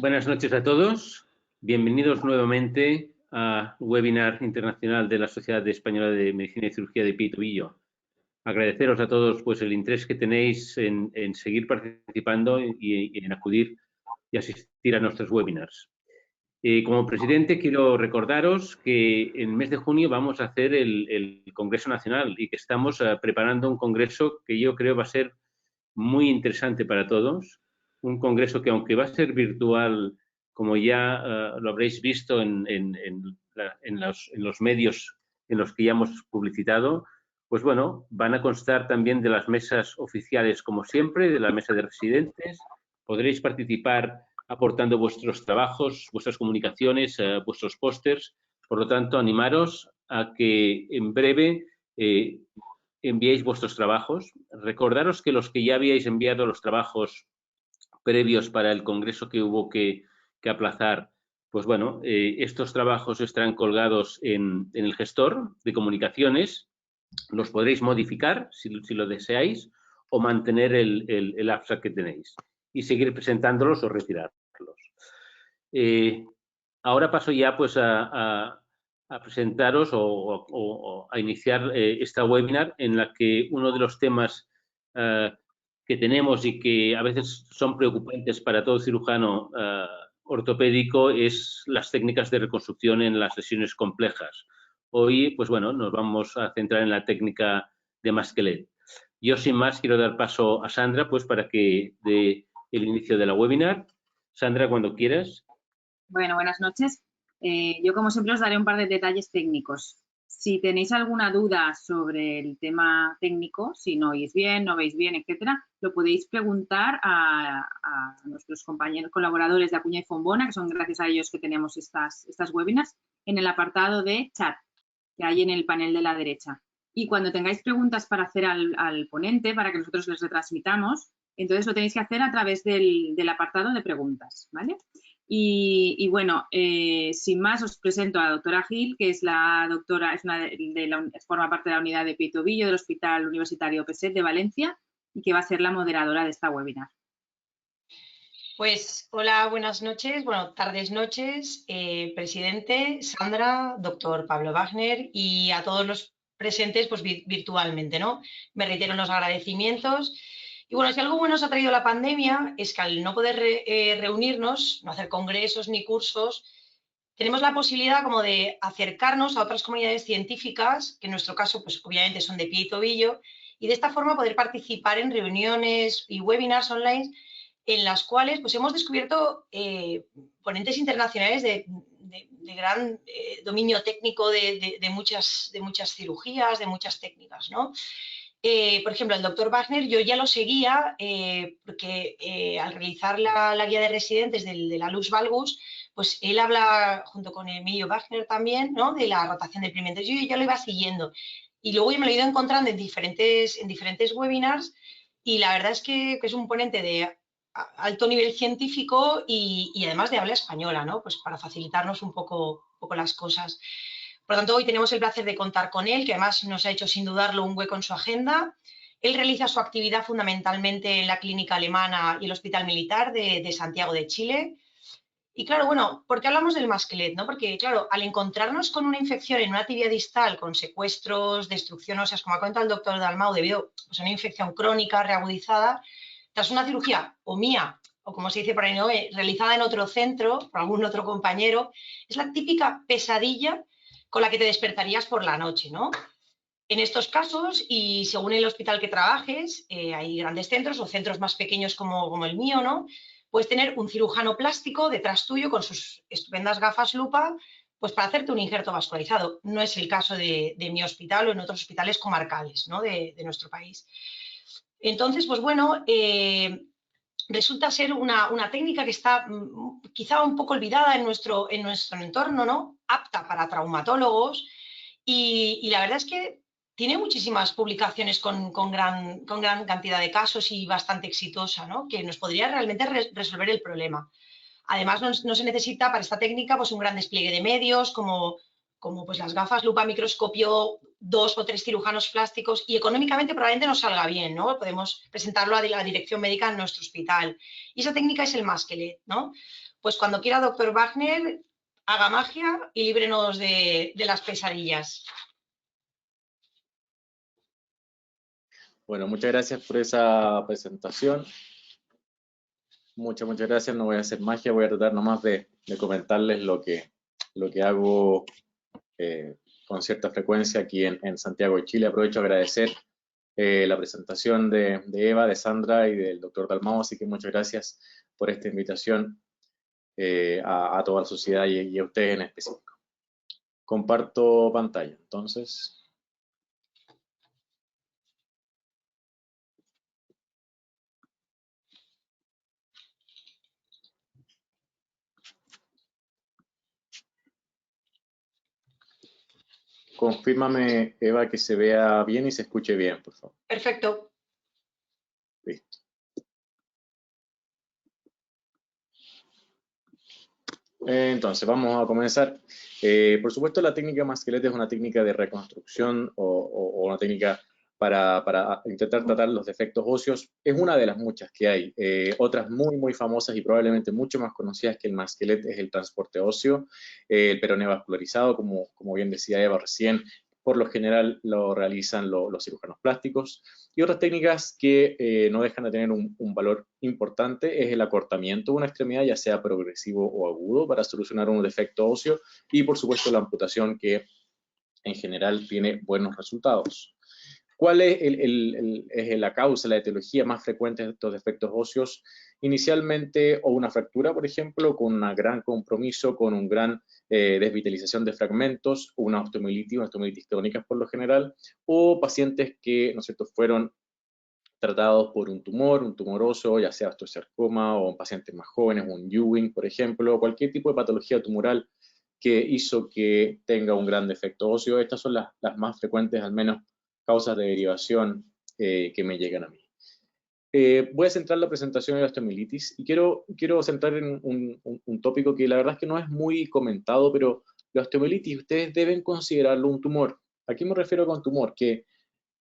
Buenas noches a todos. Bienvenidos nuevamente al webinar internacional de la Sociedad Española de Medicina y Cirugía de Pie y Tobillo. Agradeceros a todos pues, el interés que tenéis en seguir participando y en acudir y asistir a nuestros webinars. Como presidente, quiero recordaros que en el mes de junio vamos a hacer el Congreso Nacional y que estamos preparando un congreso que yo creo va a ser muy interesante para todos. Un congreso que, aunque va a ser virtual, como ya lo habréis visto en los medios en los que ya hemos publicitado, pues bueno, van a constar también de las mesas oficiales, como siempre, de la mesa de residentes. Podréis participar aportando vuestros trabajos, vuestras comunicaciones, vuestros pósters. Por lo tanto, animaros a que en breve enviéis vuestros trabajos. Recordaros que los que ya habíais enviado los trabajos previos para el congreso que hubo que aplazar, pues bueno, estos trabajos estarán colgados en el gestor de comunicaciones. Los podréis modificar si lo deseáis o mantener el abstract que tenéis y seguir presentándolos o retirarlos. Ahora paso ya pues a presentaros o a iniciar esta webinar en la que uno de los temas que tenemos y que a veces son preocupantes para todo cirujano ortopédico es las técnicas de reconstrucción en las lesiones complejas. Hoy, pues bueno, nos vamos a centrar en la técnica de Masquelet. Yo, sin más, quiero dar paso a Sandra pues para que dé el inicio de la webinar. Sandra, cuando quieras. Bueno, buenas noches. Yo, como siempre, os daré un par de detalles técnicos. Si tenéis alguna duda sobre el tema técnico, si no oís bien, no veis bien, etcétera, lo podéis preguntar a nuestros compañeros colaboradores de Acuña y Fombona, que son gracias a ellos que tenemos estas webinars, en el apartado de chat que hay en el panel de la derecha. Y cuando tengáis preguntas para hacer al ponente, para que nosotros les retransmitamos, entonces lo tenéis que hacer a través del apartado de preguntas, ¿vale? Y bueno, sin más, os presento a la doctora Gil, que es la doctora, forma parte de la unidad de Pie y Tobillo del Hospital Universitario PSET de Valencia y que va a ser la moderadora de esta webinar. Pues hola, buenas noches, bueno, tardes, noches, presidente, Sandra, doctor Pablo Wagner y a todos los presentes pues virtualmente, ¿no? Me reitero en los agradecimientos. Y bueno, si algo bueno nos ha traído la pandemia es que al no poder reunirnos, no hacer congresos ni cursos, tenemos la posibilidad como de acercarnos a otras comunidades científicas, que en nuestro caso pues obviamente son de Pie y Tobillo, y de esta forma poder participar en reuniones y webinars online en las cuales pues, hemos descubierto ponentes internacionales de gran dominio técnico de muchas cirugías, de muchas técnicas, ¿no? Por ejemplo, el doctor Wagner yo ya lo seguía porque al realizar la guía de residentes de la Lux Valgus, pues él habla junto con Emilio Wagner también, ¿no? De la rotación de pigmentos. Yo ya lo iba siguiendo y luego yo me lo he ido encontrando en diferentes webinars y la verdad es que es un ponente de alto nivel científico y además de habla española, ¿no? Pues para facilitarnos un poco las cosas. Por lo tanto, hoy tenemos el placer de contar con él, que además nos ha hecho sin dudarlo un hueco en su agenda. Él realiza su actividad fundamentalmente en la clínica alemana y el Hospital Militar de Santiago de Chile. Y claro, bueno, ¿por qué hablamos del Masquelet, no? Porque, claro, al encontrarnos con una infección en una tibia distal con secuestros, destrucción óseas, como ha contado el doctor Dalmau, debido pues, a una infección crónica reagudizada, tras una cirugía o mía, o como se dice por ahí, ¿no? Realizada en otro centro, por algún otro compañero, es la típica pesadilla con la que te despertarías por la noche, ¿no? En estos casos, y según el hospital que trabajes, hay grandes centros o centros más pequeños como el mío, ¿no? Puedes tener un cirujano plástico detrás tuyo con sus estupendas gafas lupa, pues para hacerte un injerto vascularizado. No es el caso de mi hospital o en otros hospitales comarcales, ¿no? de nuestro país. Entonces, pues bueno, resulta ser una técnica que está quizá un poco olvidada en nuestro entorno, ¿no? Apta para traumatólogos y la verdad es que tiene muchísimas publicaciones con gran cantidad de casos y bastante exitosa, ¿no? Que nos podría realmente resolver el problema. Además, no se necesita para esta técnica pues, un gran despliegue de medios como pues, las gafas, lupa, microscopio, 2 o 3 cirujanos plásticos y económicamente probablemente nos salga bien, ¿no? Podemos presentarlo a la dirección médica en nuestro hospital. Y esa técnica es el Masquelet, ¿no? Pues cuando quiera, doctor Wagner, haga magia y líbrenos de las pesadillas. Bueno, muchas gracias por esa presentación. Muchas gracias. No voy a hacer magia, voy a tratar nomás de comentarles lo que hago con cierta frecuencia aquí en Santiago de Chile. Aprovecho a agradecer la presentación de Eva, de Sandra y del doctor Dalmau, así que muchas gracias por esta invitación a toda la sociedad y a ustedes en específico. Comparto pantalla, entonces. Confírmame, Eva, que se vea bien y se escuche bien, por favor. Perfecto. Listo. Entonces, vamos a comenzar. Por supuesto, la técnica Masquelette es una técnica de reconstrucción o una técnica para intentar tratar los defectos óseos. Es una de las muchas que hay. Otras muy famosas y probablemente mucho más conocidas que el Masquelette es el transporte óseo, el peroné vascularizado, como bien decía Eva recién. Por lo general lo realizan los cirujanos plásticos. Y otras técnicas que no dejan de tener un valor importante es el acortamiento de una extremidad, ya sea progresivo o agudo, para solucionar un defecto óseo, y por supuesto la amputación, que en general tiene buenos resultados. ¿Cuál es la causa, la etiología más frecuente de estos defectos óseos? Inicialmente, o una fractura, por ejemplo, con un gran compromiso, con una gran desvitalización de fragmentos, una osteomielitis crónica por lo general, o pacientes que, ¿no es cierto?, fueron tratados por un tumor óseo, ya sea osteosarcoma, o en pacientes más jóvenes, un Ewing, por ejemplo, cualquier tipo de patología tumoral que hizo que tenga un gran defecto óseo. Estas son las más frecuentes, al menos, causas de derivación que me llegan a mí. Voy a centrar la presentación en la osteomielitis y quiero centrar en un tópico que la verdad es que no es muy comentado, pero la osteomielitis ustedes deben considerarlo un tumor. ¿A qué me refiero con tumor? Que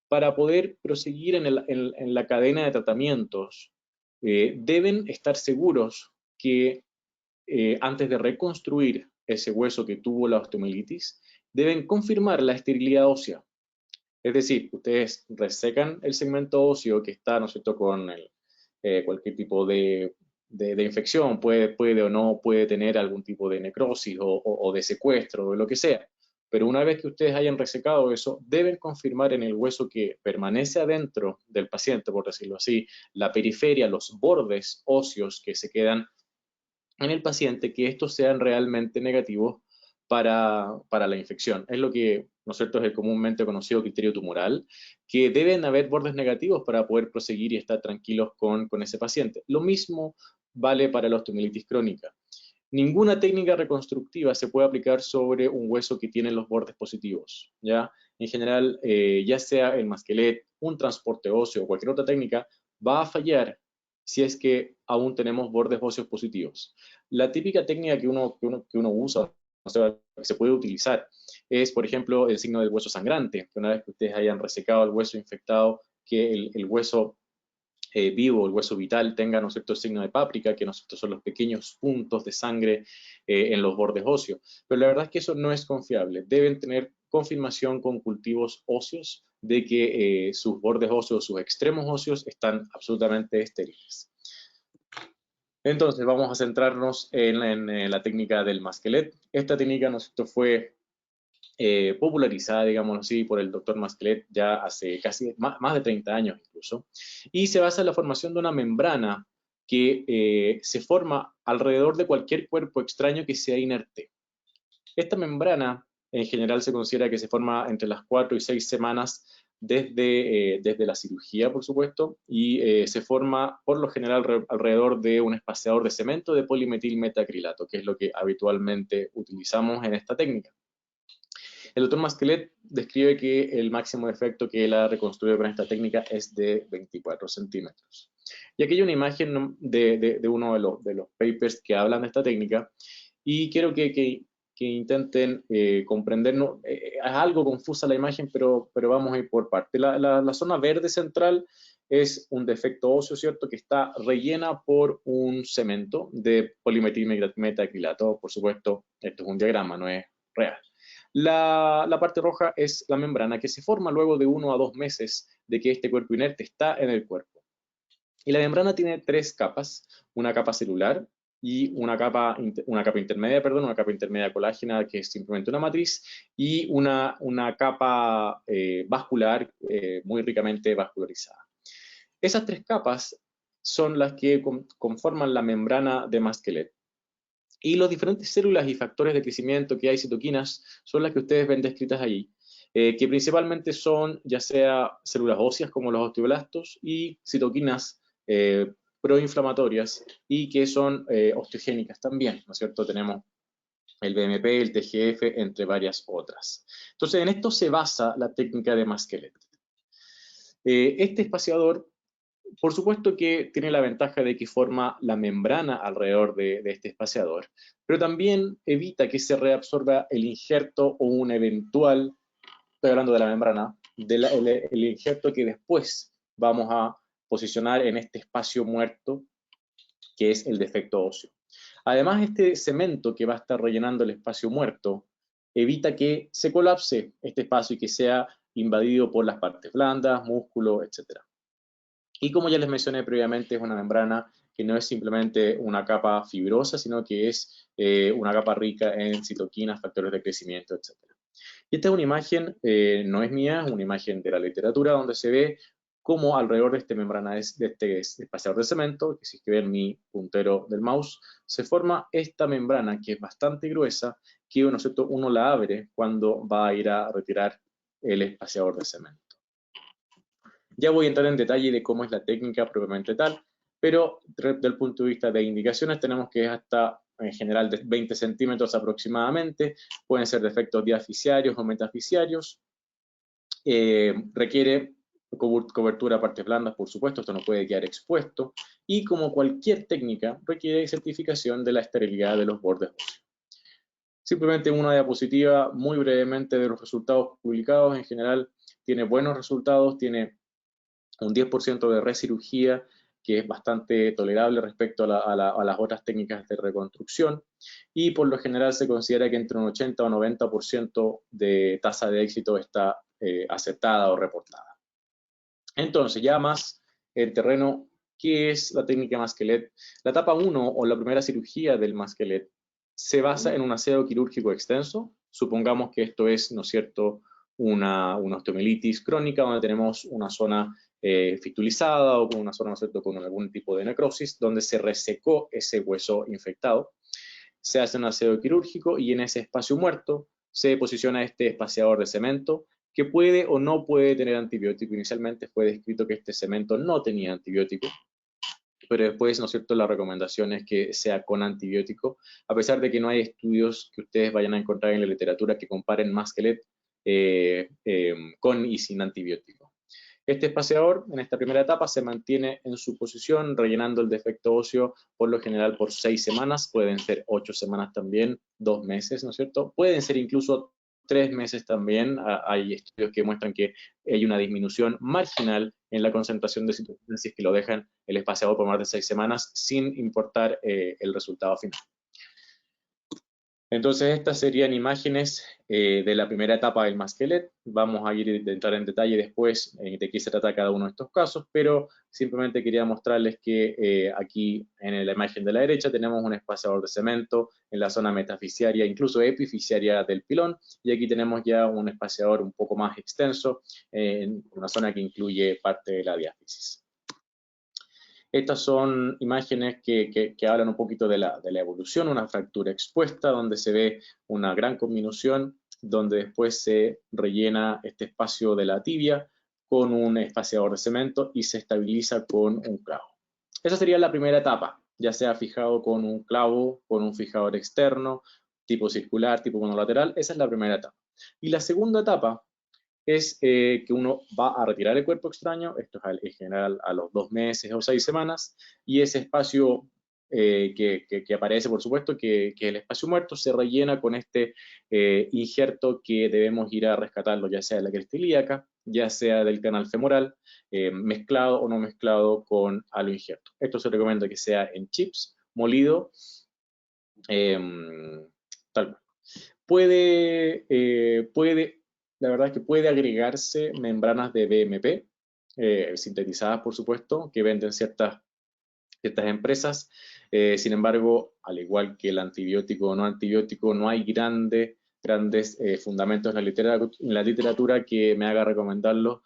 para poder proseguir en la cadena de tratamientos, deben estar seguros que antes de reconstruir ese hueso que tuvo la osteomielitis, deben confirmar la esterilidad ósea. Es decir, ustedes resecan el segmento óseo que está, ¿no es cierto?, con cualquier tipo de infección, puede o no puede tener algún tipo de necrosis o de secuestro, o lo que sea. Pero una vez que ustedes hayan resecado eso, deben confirmar en el hueso que permanece adentro del paciente, por decirlo así, la periferia, los bordes óseos que se quedan en el paciente, que estos sean realmente negativos para la infección. Es lo que, ¿no es cierto?, es el comúnmente conocido criterio tumoral, que deben haber bordes negativos para poder proseguir y estar tranquilos con ese paciente. Lo mismo vale para la osteomielitis crónica. Ninguna técnica reconstructiva se puede aplicar sobre un hueso que tiene los bordes positivos, ¿ya? En general, ya sea el Masquelette, un transporte óseo o cualquier otra técnica, va a fallar si es que aún tenemos bordes óseos positivos. La típica técnica que uno usa, o sea, que se puede utilizar, es, por ejemplo, el signo del hueso sangrante, que una vez que ustedes hayan resecado el hueso infectado, que el hueso vivo, el hueso vital, tenga, ¿no es cierto?, el signo de páprica, que, ¿no es cierto?, son los pequeños puntos de sangre en los bordes óseos. Pero la verdad es que eso no es confiable. Deben tener confirmación con cultivos óseos de que sus bordes óseos, sus extremos óseos están absolutamente estériles. Entonces vamos a centrarnos en la técnica del Masquelette. Esta técnica, ¿no es cierto?, fue popularizada, digámoslo así, por el doctor Masquelette ya hace casi más de 30 años incluso, y se basa en la formación de una membrana que se forma alrededor de cualquier cuerpo extraño que sea inerte. Esta membrana en general se considera que se forma entre las 4 y 6 semanas desde la cirugía, por supuesto, y se forma por lo general alrededor de un espaciador de cemento de polimetilmetacrilato, que es lo que habitualmente utilizamos en esta técnica. El doctor Masquelette describe que el máximo de efecto que él ha reconstruido con esta técnica es de 24 centímetros. Y aquí hay una imagen de uno de los papers que hablan de esta técnica, y quiero que intenten comprender. Es algo confusa la imagen, pero vamos a ir por parte. La zona verde central es un defecto óseo, ¿cierto?, que está rellena por un cemento de polimetilmetacrilato. Por supuesto, esto es un diagrama, no es real. La parte roja es la membrana que se forma luego de 1 a 2 meses de que este cuerpo inerte está en el cuerpo. Y la membrana tiene 3 capas, una capa celular y una capa intermedia, una capa intermedia colágena, que es simplemente una matriz, y una capa vascular muy ricamente vascularizada. Esas 3 capas son las que conforman la membrana de Masquelet. Y las diferentes células y factores de crecimiento que hay, citoquinas, son las que ustedes ven descritas allí, que principalmente son ya sea células óseas como los osteoblastos y citoquinas proinflamatorias y que son osteogénicas también, ¿no es cierto? Tenemos el BMP, el TGF, entre varias otras. Entonces, en esto se basa la técnica de Masquelet. Este espaciador, por supuesto que tiene la ventaja de que forma la membrana alrededor de este espaciador, pero también evita que se reabsorba el injerto o un eventual, estoy hablando de la membrana, el injerto que después vamos a posicionar en este espacio muerto, que es el defecto óseo. Además, este cemento que va a estar rellenando el espacio muerto evita que se colapse este espacio y que sea invadido por las partes blandas, músculo, etc. Y como ya les mencioné previamente, es una membrana que no es simplemente una capa fibrosa, sino que es una capa rica en citoquinas, factores de crecimiento, etc. Y esta es una imagen, no es mía, es una imagen de la literatura, donde se ve cómo alrededor de esta membrana, de este espaciador de cemento, que si ven mi puntero del mouse, se forma esta membrana que es bastante gruesa, que ¿no es cierto?, uno la abre cuando va a ir a retirar el espaciador de cemento. Ya voy a entrar en detalle de cómo es la técnica propiamente tal, pero desde el punto de vista de indicaciones tenemos que es hasta en general de 20 centímetros aproximadamente, pueden ser defectos diaficiarios o metafisiarios, requiere cobertura a partes blandas, por supuesto, esto no puede quedar expuesto, y como cualquier técnica requiere certificación de la esterilidad de los bordes óseos. Simplemente una diapositiva muy brevemente de los resultados publicados. En general tiene buenos resultados, tiene un 10% de recirugía, que es bastante tolerable respecto a las otras técnicas de reconstrucción, y por lo general se considera que entre un 80 o 90% de tasa de éxito está aceptada o reportada. Entonces, ya más en terreno, ¿qué es la técnica Masquelet? La etapa 1 o la primera cirugía del Masquelet se basa en un aseo quirúrgico extenso. Supongamos que esto es, ¿no es cierto?, una osteomielitis crónica, donde tenemos una zona fistulizada o con una zona, ¿no es cierto?, con algún tipo de necrosis, donde se resecó ese hueso infectado. Se hace un aseo quirúrgico y en ese espacio muerto se posiciona este espaciador de cemento que puede o no puede tener antibiótico. Inicialmente fue descrito que este cemento no tenía antibiótico, pero después, ¿no es cierto?, la recomendación es que sea con antibiótico, a pesar de que no hay estudios que ustedes vayan a encontrar en la literatura que comparen Masquelet con y sin antibiótico. Este espaciador, en esta primera etapa, se mantiene en su posición, rellenando el defecto óseo, por lo general por 6 semanas, pueden ser 8 semanas también, 2 meses, ¿no es cierto? Pueden ser incluso 3 meses también. Hay estudios que muestran que hay una disminución marginal en la concentración de citocinas si es que lo dejan el espaciador por más de 6 semanas, sin importar el resultado final. Entonces, estas serían imágenes de la primera etapa del Masquelet. Vamos a entrar en detalle después de qué se trata cada uno de estos casos, pero simplemente quería mostrarles que aquí en la imagen de la derecha tenemos un espaciador de cemento en la zona metafisiaria, incluso epifisiaria del pilón, y aquí tenemos ya un espaciador un poco más extenso en una zona que incluye parte de la diáfisis. Estas son imágenes que hablan un poquito de la evolución, una fractura expuesta, donde se ve una gran conminución, donde después se rellena este espacio de la tibia con un espaciador de cemento y se estabiliza con un clavo. Esa sería la primera etapa, ya sea fijado con un clavo, con un fijador externo, tipo circular, tipo monolateral. Esa es la primera etapa. Y la segunda etapa es que uno va a retirar el cuerpo extraño, esto es en general a los 2 meses o 6 semanas, y ese espacio que aparece, por supuesto, que el espacio muerto, se rellena con este injerto que debemos ir a rescatarlo, ya sea de la cresta ilíaca ya sea del canal femoral, mezclado o no mezclado con aloinjerto. Esto se recomienda que sea en chips, molido, tal cual. La verdad es que puede agregarse membranas de BMP, sintetizadas por supuesto, que venden ciertas empresas. Sin embargo, al igual que el antibiótico o no antibiótico, no hay grandes fundamentos en la literatura que me haga recomendarlo,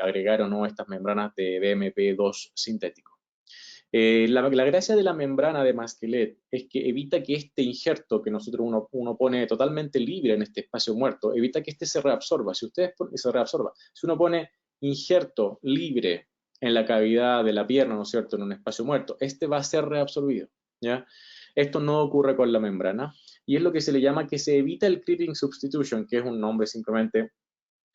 agregar o no estas membranas de BMP2 sintético. La gracia de la membrana de Masquelet es que evita que este injerto que uno pone totalmente libre en este espacio muerto, evita que este se reabsorba. Si uno pone injerto libre en la cavidad de la pierna, ¿no es cierto?, en un espacio muerto, este va a ser reabsorbido, ¿ya? Esto no ocurre con la membrana, y es lo que se le llama que se evita el creeping substitution, que es un nombre simplemente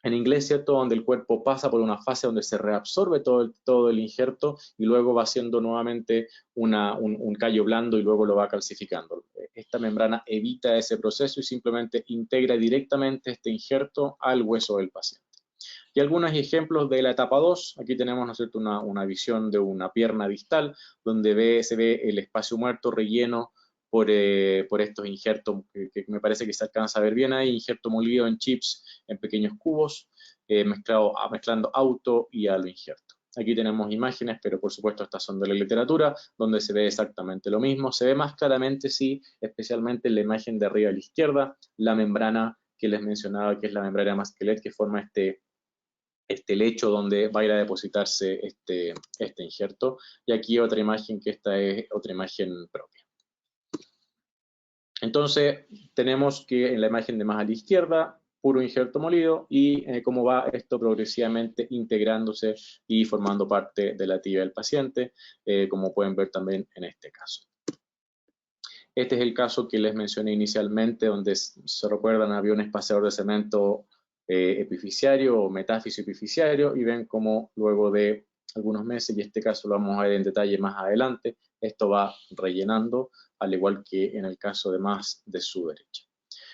en inglés, ¿cierto?, donde el cuerpo pasa por una fase donde se reabsorbe todo el injerto y luego va haciendo nuevamente un callo blando y luego lo va calcificando. Esta membrana evita ese proceso y simplemente integra directamente este injerto al hueso del paciente. Y algunos ejemplos de la etapa 2, aquí tenemos, ¿no es cierto?, una visión de una pierna distal, donde se ve el espacio muerto relleno por estos injertos, que me parece que se alcanza a ver bien ahí, injerto molido en chips, en pequeños cubos, mezclando auto y aloinjerto. Aquí tenemos imágenes, pero por supuesto estas son de la literatura, donde se ve exactamente lo mismo. Se ve más claramente, sí, especialmente en la imagen de arriba a la izquierda, la membrana que les mencionaba, que es la membrana de Masquelet, que forma este lecho donde va a ir a depositarse este injerto. Y aquí otra imagen, que esta es otra imagen propia. Entonces, tenemos que en la imagen de más a la izquierda, puro injerto molido, y cómo va esto progresivamente integrándose y formando parte de la tibia del paciente, como pueden ver también en este caso. Este es el caso que les mencioné inicialmente, donde, se recuerdan, había un espaciador de cemento epifisiario o metáfiso epifisiario, y ven cómo luego de algunos meses, y este caso lo vamos a ver en detalle más adelante, esto va rellenando, al igual que en el caso de su derecha.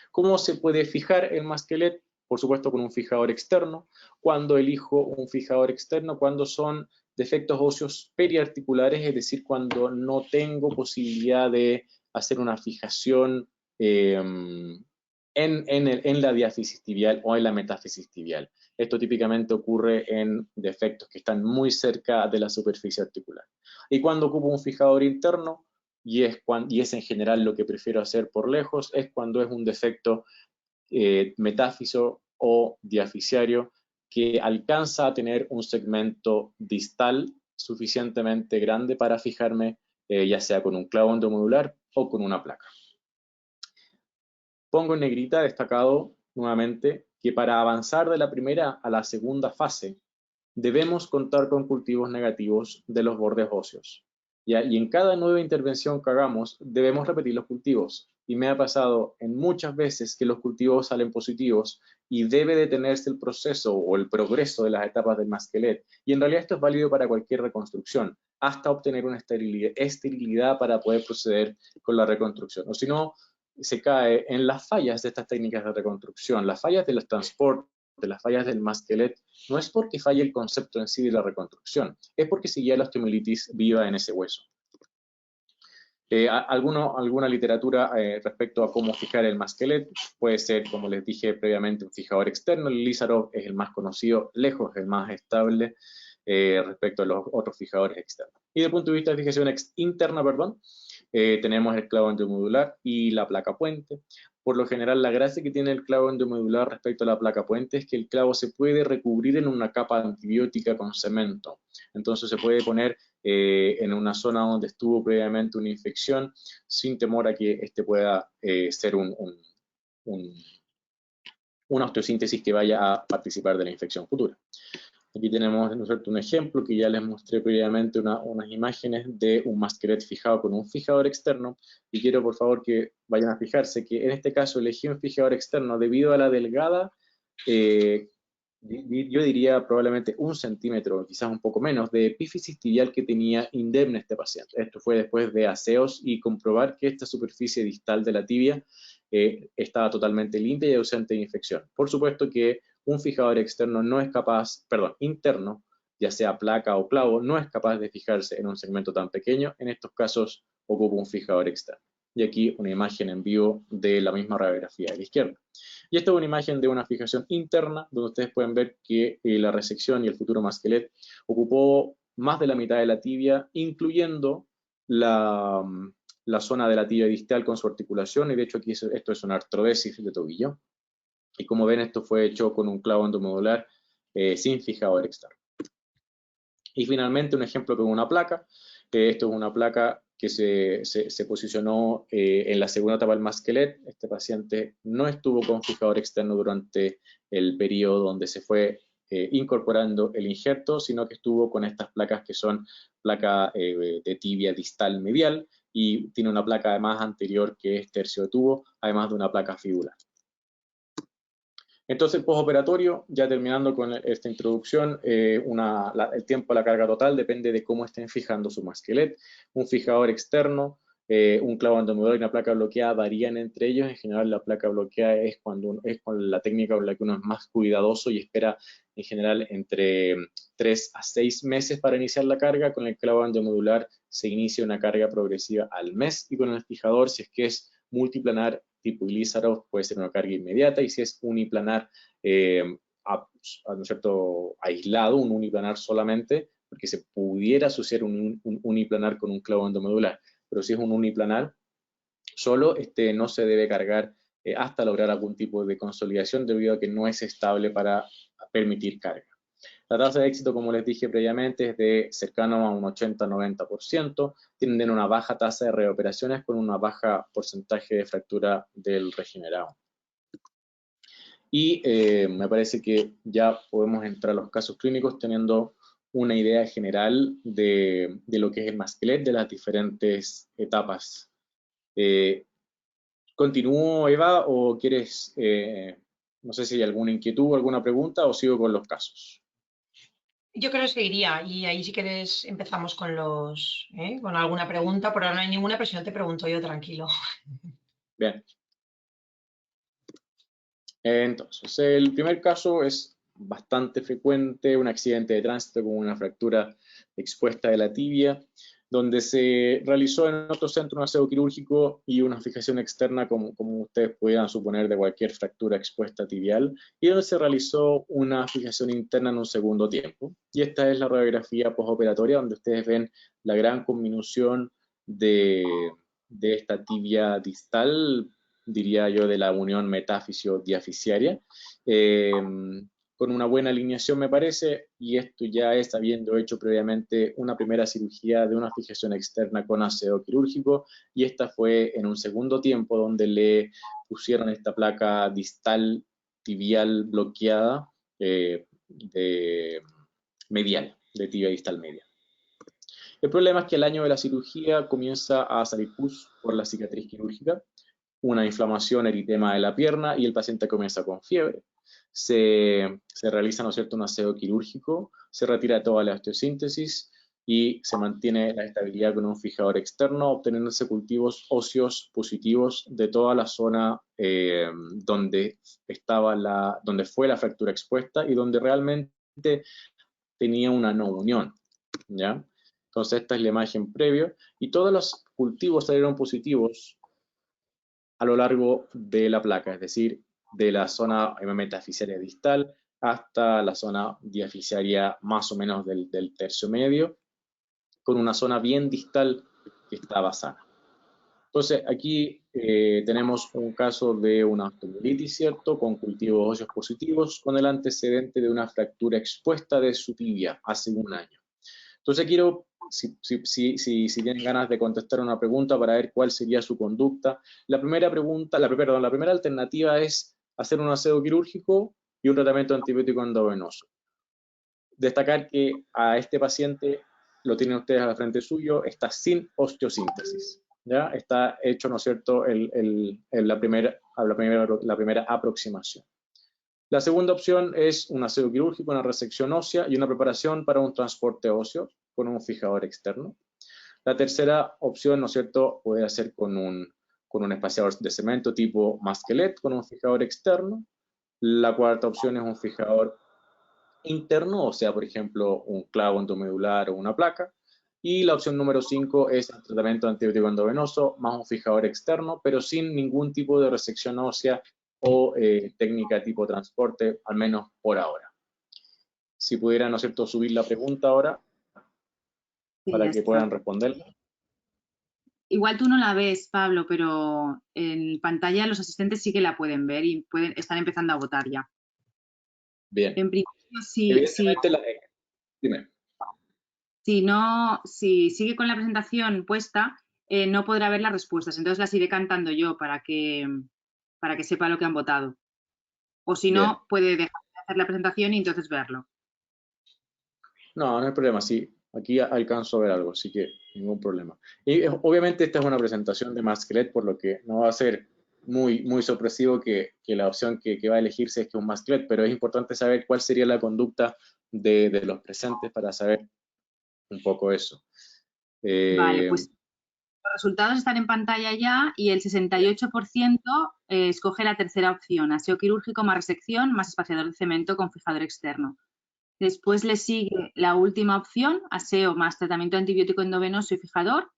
¿Cómo se puede fijar el Masquelet? Por supuesto con un fijador externo. Cuando elijo un fijador externo, cuando son defectos óseos periarticulares, es decir, cuando no tengo posibilidad de hacer una fijación en la diáfisis tibial o en la metáfisis tibial. Esto típicamente ocurre en defectos que están muy cerca de la superficie articular. Y cuando ocupo un fijador interno, y es en general lo que prefiero hacer por lejos, es cuando es un defecto metáfiso o diafisiario que alcanza a tener un segmento distal suficientemente grande para fijarme, ya sea con un clavo endomodular o con una placa. Pongo en negrita destacado nuevamente que para avanzar de la primera a la segunda fase debemos contar con cultivos negativos de los bordes óseos. ¿Ya? Y en cada nueva intervención que hagamos debemos repetir los cultivos. Y me ha pasado en muchas veces que los cultivos salen positivos y debe detenerse el proceso o el progreso de las etapas del Masquelet. Y en realidad esto es válido para cualquier reconstrucción, hasta obtener una esterilidad para poder proceder con la reconstrucción. O si no, se cae en las fallas de estas técnicas de reconstrucción, las fallas de los transportes, de las fallas del Masquelet. No es porque falle el concepto en sí de la reconstrucción, es porque seguía la osteomielitis viva en ese hueso. Alguna literatura respecto a cómo fijar el Masquelet puede ser, como les dije previamente, un fijador externo. El Lizarov es el más conocido, lejos el más estable respecto a los otros fijadores externos. Y desde el punto de vista de fijación interna, tenemos el clavo endomodular y la placa puente. Por lo general, la gracia que tiene el clavo endomodular respecto a la placa puente es que el clavo se puede recubrir en una capa antibiótica con cemento. Entonces se puede poner en una zona donde estuvo previamente una infección sin temor a que este pueda ser una osteosíntesis que vaya a participar de la infección futura. Aquí tenemos, ¿no es cierto?, un ejemplo que ya les mostré previamente, unas imágenes de un Masquelet fijado con un fijador externo, y quiero por favor que vayan a fijarse que en este caso elegí un fijador externo debido a la delgada, yo diría probablemente 1 centímetro, quizás un poco menos, de epífisis tibial que tenía indemne este paciente. Esto fue después de aseos y comprobar que esta superficie distal de la tibia estaba totalmente limpia y ausente de infección. Por supuesto que un fijador externo no es capaz, perdón, interno, ya sea placa o clavo, no es capaz de fijarse en un segmento tan pequeño. En estos casos ocupa un fijador externo. Y aquí una imagen en vivo de la misma radiografía de la izquierda. Y esta es una imagen de una fijación interna, donde ustedes pueden ver que la resección y el futuro masquelet ocupó más de la mitad de la tibia, incluyendo la zona de la tibia distal con su articulación, y de hecho aquí esto es una artrodesis de tobillo. Y como ven, esto fue hecho con un clavo endomodular sin fijador externo. Y finalmente un ejemplo con una placa. Esto es una placa que se posicionó en la segunda etapa del masquelet. Este paciente no estuvo con fijador externo durante el periodo donde se fue incorporando el injerto, sino que estuvo con estas placas que son placa de tibia distal medial, y tiene una placa además anterior que es tercio de tubo, además de una placa fibular. Entonces, postoperatorio, ya terminando con esta introducción, el tiempo de la carga total depende de cómo estén fijando su masquelet. Un fijador externo, un clavo endomodular y una placa bloqueada varían entre ellos. En general, la placa bloqueada es con la técnica con la que uno es más cuidadoso y espera, en general, entre 3 a 6 meses para iniciar la carga. Con el clavo endomodular se inicia una carga progresiva al mes, y con el fijador, si es que es multiplanar tipo Ilizarov, puede ser una carga inmediata, y si es uniplanar, ¿no es cierto?, aislado, un uniplanar solamente, porque se pudiera asociar un uniplanar con un clavo endomedular, pero si es un uniplanar solo, no se debe cargar hasta lograr algún tipo de consolidación, debido a que no es estable para permitir carga. La tasa de éxito, como les dije previamente, es de cercano a un 80-90%, tienen una baja tasa de reoperaciones con una baja porcentaje de fractura del regenerado. Y me parece que ya podemos entrar a los casos clínicos teniendo una idea general de lo que es el masquelet, de las diferentes etapas. ¿Continúo, Eva, o quieres, no sé si hay alguna inquietud o alguna pregunta, o sigo con los casos? Yo creo que seguiría, y ahí si quieres empezamos con con alguna pregunta, pero ahora no hay ninguna, pero si no te pregunto yo, tranquilo. Bien. Entonces, el primer caso es bastante frecuente, un accidente de tránsito con una fractura expuesta de la tibia, donde se realizó en otro centro un aseo quirúrgico y una fijación externa, como ustedes pudieran suponer, de cualquier fractura expuesta tibial, y donde se realizó una fijación interna en un segundo tiempo. Y esta es la radiografía postoperatoria, donde ustedes ven la gran conminución de esta tibia distal, diría yo, de la unión metafisio-diaficiaria, con una buena alineación, me parece, y esto ya es habiendo hecho previamente una primera cirugía de una fijación externa con aseo quirúrgico, y esta fue en un segundo tiempo donde le pusieron esta placa distal tibial bloqueada medial, de tibia distal media. El problema es que al año de la cirugía comienza a salir pus por la cicatriz quirúrgica, una inflamación, eritema de la pierna, y el paciente comienza con fiebre. Se realiza, ¿no es cierto?, un aseo quirúrgico, se retira toda la osteosíntesis y se mantiene la estabilidad con un fijador externo, obteniéndose cultivos óseos positivos de toda la zona donde fue la fractura expuesta y donde realmente tenía una no unión, ¿ya? Entonces esta es la imagen previa, y todos los cultivos salieron positivos a lo largo de la placa, es decir, de la zona metaficiaria distal hasta la zona diaficiaria más o menos del tercio medio, con una zona bien distal que estaba sana. Entonces aquí tenemos un caso de una osteomielitis, ¿cierto?, con cultivos óseos positivos, con el antecedente de una fractura expuesta de su tibia hace un año. Entonces quiero, si tienen ganas de contestar una pregunta para ver cuál sería su conducta, la primera alternativa es hacer un aseo quirúrgico y un tratamiento antibiótico endovenoso. Destacar que a este paciente, lo tienen ustedes al frente suyo, está sin osteosíntesis, ¿ya? Está hecho, ¿no es cierto?, la primera aproximación. La segunda opción es un aseo quirúrgico, una resección ósea y una preparación para un transporte óseo con un fijador externo. La tercera opción, ¿no es cierto?, puede ser con un espaciador de cemento tipo masquelet con un fijador externo. La cuarta opción es un fijador interno, o sea, por ejemplo, un clavo endomedular o una placa. Y la opción número 5 es el tratamiento antibiótico endovenoso más un fijador externo, pero sin ningún tipo de resección ósea o técnica tipo transporte, al menos por ahora. Si pudieran, ¿no es cierto?, subir la pregunta ahora Sí, para ya que está. puedan responderla. Igual tú no la ves, Pablo, pero en pantalla los asistentes sí que la pueden ver y están empezando a votar ya. Bien. En principio, Evidentemente, dime. si sigue con la presentación puesta, no podrá ver las respuestas. Entonces las iré cantando yo para que sepa lo que han votado. O si Bien. no, puede dejar de hacer la presentación y entonces verlo. No, no hay problema, sí. Aquí alcanzo a ver algo, así que ningún problema. Y obviamente esta es una presentación de Masquelet, por lo que no va a ser muy, muy sorpresivo que la opción que va a elegirse es que un Masquelet, pero es importante saber cuál sería la conducta de los presentes para saber un poco eso. Vale, pues los resultados están en pantalla ya y el 68% escoge la tercera opción, aseo quirúrgico más resección más espaciador de cemento con fijador externo. Después le sigue la última opción, aseo más tratamiento antibiótico endovenoso y fijador,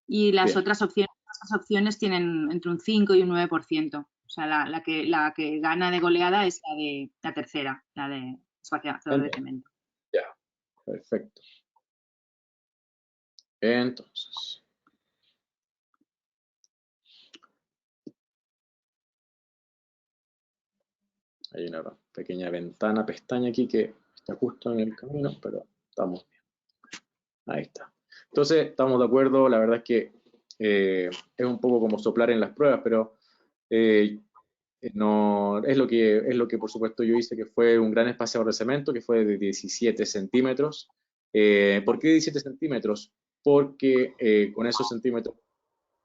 y las Bien. otras opciones tienen entre un 5 y un 9%. O sea, la que gana de goleada es la tercera, la de espaciador de cemento. Ya, perfecto. Entonces, hay una pequeña ventana, pestaña aquí que está justo en el camino, pero estamos bien. Ahí está. Entonces, estamos de acuerdo, la verdad es que es un poco como soplar en las pruebas, pero no, es lo que por supuesto yo hice, que fue un gran espaciador de cemento, que fue de 17 centímetros. ¿Por qué 17 centímetros? Porque con esos centímetros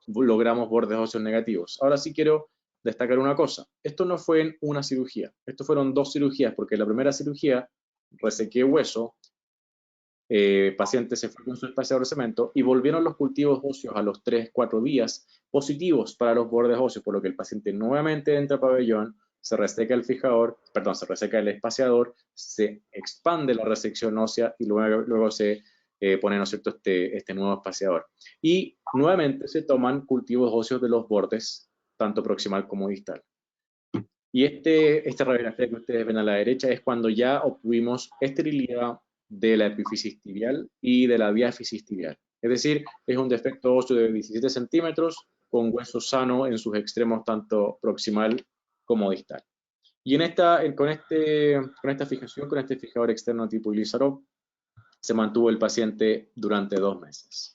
logramos bordes óseos negativos. Ahora sí quiero destacar una cosa. Esto no fue en una cirugía, esto fueron 2 cirugías, porque la primera cirugía resequé hueso, paciente se fue con su espaciador de cemento y volvieron los cultivos óseos a los 3-4 días positivos para los bordes óseos, por lo que el paciente nuevamente entra a pabellón, se reseca el fijador, perdón, se reseca el espaciador, se expande la resección ósea y luego se pone, ¿no es cierto?, este nuevo espaciador. Y nuevamente se toman cultivos óseos de los bordes, tanto proximal como distal. Y esta radiografía que ustedes ven a la derecha es cuando ya obtuvimos esterilidad de la epífisis tibial y de la diáfisis tibial. Es decir, es un defecto óseo de 17 centímetros con hueso sano en sus extremos tanto proximal como distal. Y con esta fijación, con este fijador externo tipo Ilizarov, se mantuvo el paciente durante 2 meses.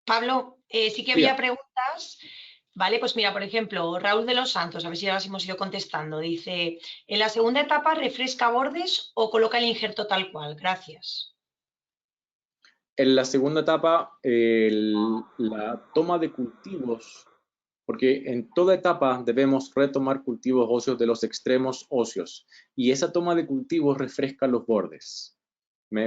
Pablo, sí que había preguntas. Vale, pues mira, por ejemplo, Raúl de los Santos, a ver si ahora hemos ido contestando, dice, ¿en la segunda etapa refresca bordes o coloca el injerto tal cual? Gracias. En la segunda etapa, la toma de cultivos, porque en toda etapa debemos retomar cultivos óseos de los extremos óseos, y esa toma de cultivos refresca los bordes. ¿Me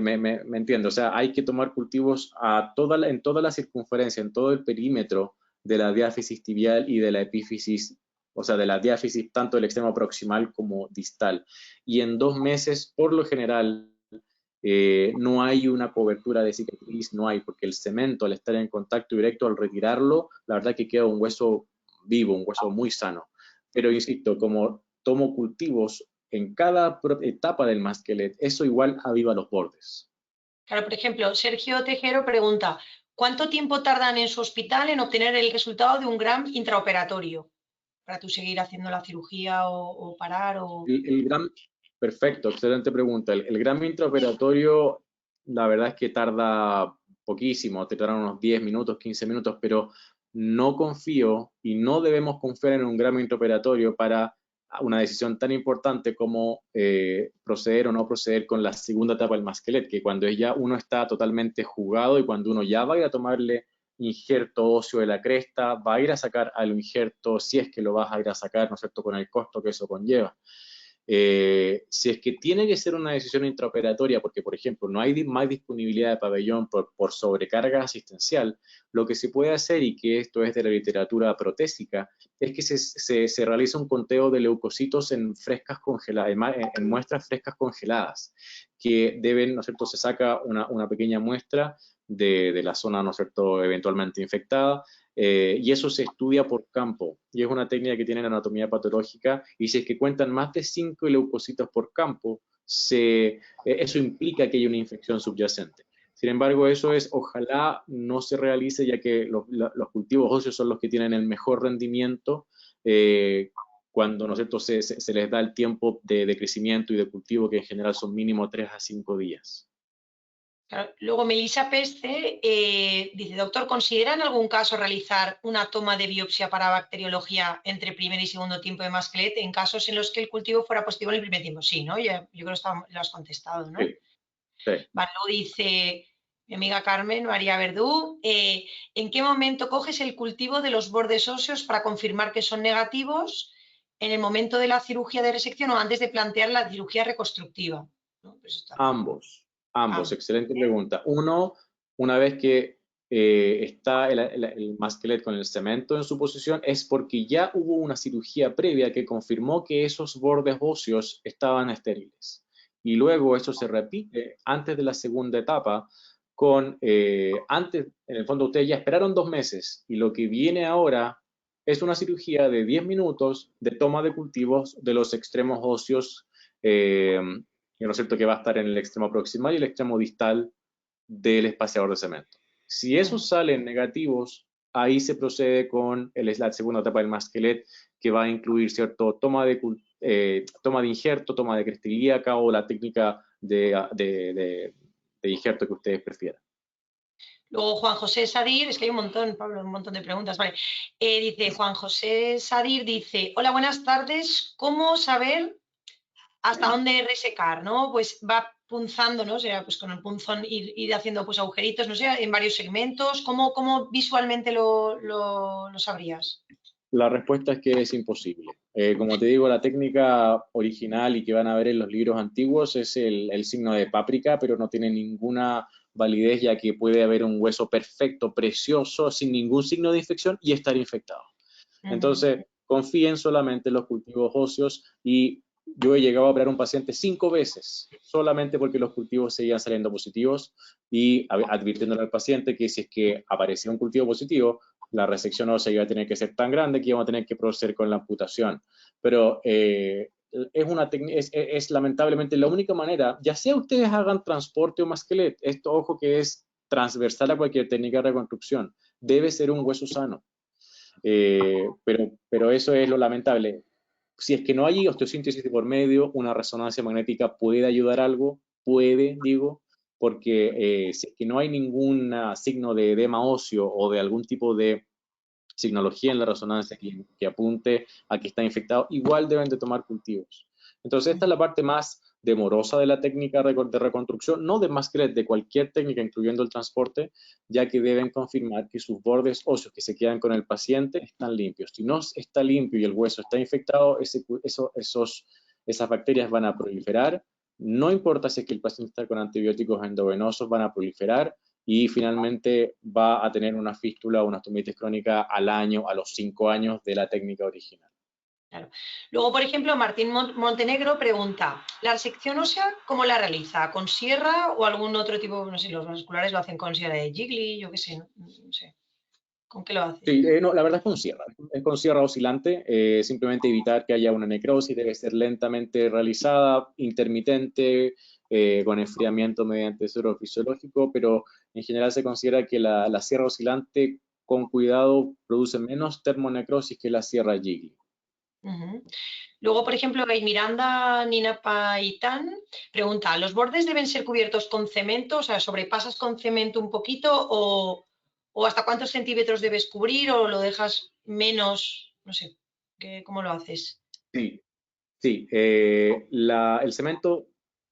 entiendo? O sea, hay que tomar cultivos en toda la circunferencia, en todo el perímetro de la diáfisis tibial y de la epífisis, o sea, de la diáfisis tanto del extremo proximal como distal. Y en 2 meses, por lo general, no hay una cobertura de cicatriz, no hay, porque el cemento al estar en contacto directo, al retirarlo, la verdad que queda un hueso vivo, un hueso muy sano. Pero insisto, como tomo cultivos en cada etapa del Masquelet, eso igual aviva los bordes. Claro, por ejemplo, Sergio Tejero pregunta, ¿cuánto tiempo tardan en su hospital en obtener el resultado de un GRAM intraoperatorio? Para tú seguir haciendo la cirugía o parar o... Perfecto, excelente pregunta. El GRAM intraoperatorio, la verdad es que tarda poquísimo, te tardan unos 10 minutos, 15 minutos, pero no confío y no debemos confiar en un GRAM intraoperatorio para una decisión tan importante como proceder o no proceder con la segunda etapa del Masquelet, que cuando ya uno está totalmente jugado y cuando uno ya va a ir a tomarle injerto óseo de la cresta, va a ir a sacar al injerto, si es que lo vas a ir a sacar, ¿no es cierto?, con el costo que eso conlleva. Si es que tiene que ser una decisión intraoperatoria, porque, por ejemplo, no hay más disponibilidad de pabellón por sobrecarga asistencial, lo que se puede hacer, y que esto es de la literatura protésica, es que se realiza un conteo de leucocitos en frescas congeladas, en muestras frescas congeladas, que deben, ¿no es cierto?, se saca una pequeña muestra de la zona, ¿no es cierto?, eventualmente infectada, y eso se estudia por campo, y es una técnica que tiene en anatomía patológica, y si es que cuentan más de 5 leucocitos por campo, eso implica que hay una infección subyacente. Sin embargo, ojalá no se realice, ya que los cultivos óseos son los que tienen el mejor rendimiento cuando, ¿no es cierto?, se les da el tiempo de crecimiento y de cultivo, que en general son mínimo 3 a 5 días. Claro. Luego Melissa Peste dice, doctor, ¿considera en algún caso realizar una toma de biopsia para bacteriología entre primer y segundo tiempo de masclet en casos en los que el cultivo fuera positivo en el primer tiempo? Sí, ¿no? Yo creo que lo has contestado, ¿no? Sí, sí. Vale, luego dice mi amiga Carmen María Verdú, ¿en qué momento coges el cultivo de los bordes óseos para confirmar que son negativos? ¿En el momento de la cirugía de resección o antes de plantear la cirugía reconstructiva? ¿No? Pues Ambos, excelente pregunta. Una vez que está el masquelet con el cemento en su posición, es porque ya hubo una cirugía previa que confirmó que esos bordes óseos estaban estériles. Y luego eso se repite antes de la segunda etapa, en el fondo ustedes ya esperaron 2 meses, y lo que viene ahora es una cirugía de 10 minutos de toma de cultivos de los extremos óseos, ¿no es cierto?, que va a estar en el extremo proximal y el extremo distal del espaciador de cemento. Si esos salen negativos, ahí se procede con la segunda etapa del masquelet, que va a incluir, ¿cierto?, toma de injerto, toma de cresta ilíaca o la técnica de injerto que ustedes prefieran. Luego Juan José Sadir, es que hay un montón, Pablo, un montón de preguntas, vale. Dice Juan José Sadir, dice, hola, buenas tardes, ¿cómo saber hasta dónde resecar, ¿no? Pues va punzando, ¿no? O sea, pues con el punzón ir haciendo pues agujeritos, no sé, en varios segmentos. ¿Cómo visualmente lo sabrías? La respuesta es que es imposible. Como te digo, la técnica original y que van a ver en los libros antiguos es el signo de páprica, pero no tiene ninguna validez, ya que puede haber un hueso perfecto, precioso, sin ningún signo de infección y estar infectado. Entonces, confíen solamente en los cultivos óseos, y yo he llegado a operar a un paciente 5 veces, solamente porque los cultivos seguían saliendo positivos, y advirtiéndole al paciente que si es que aparecía un cultivo positivo, la resección ósea iba a tener que ser tan grande que íbamos a tener que proceder con la amputación. Pero es lamentablemente la única manera, ya sea ustedes hagan transporte o masquelet, esto, ojo, que es transversal a cualquier técnica de reconstrucción, debe ser un hueso sano. Pero eso es lo lamentable. Si es que no hay osteosíntesis de por medio, una resonancia magnética puede ayudar algo, porque si es que no hay ningún signo de edema óseo o de algún tipo de signología en la resonancia que apunte a que está infectado, igual deben de tomar cultivos. Entonces, esta es la parte más demorosa de la técnica de reconstrucción, no de masquelet, de cualquier técnica, incluyendo el transporte, ya que deben confirmar que sus bordes óseos que se quedan con el paciente están limpios. Si no está limpio y el hueso está infectado, esas bacterias van a proliferar. No importa si es que el paciente está con antibióticos endovenosos, van a proliferar, y finalmente va a tener una fístula o una osteomielitis crónica al año, a los 5 años de la técnica original. Claro. Luego, por ejemplo, Martín Montenegro pregunta, ¿la resección ósea cómo la realiza? ¿Con sierra o algún otro tipo? No sé, los vasculares lo hacen con sierra de Jiggly, yo qué sé, no sé. ¿Con qué lo hace? Sí, no, la verdad es con sierra oscilante, simplemente evitar que haya una necrosis, debe ser lentamente realizada, intermitente, con enfriamiento mediante suero fisiológico, pero en general se considera que la sierra oscilante con cuidado produce menos termonecrosis que la sierra Jiggly. Luego, por ejemplo, Miranda Ninapaitán pregunta, ¿los bordes deben ser cubiertos con cemento? O sea, ¿sobrepasas con cemento un poquito o hasta cuántos centímetros debes cubrir o lo dejas menos? No sé, ¿cómo lo haces? Sí, el cemento,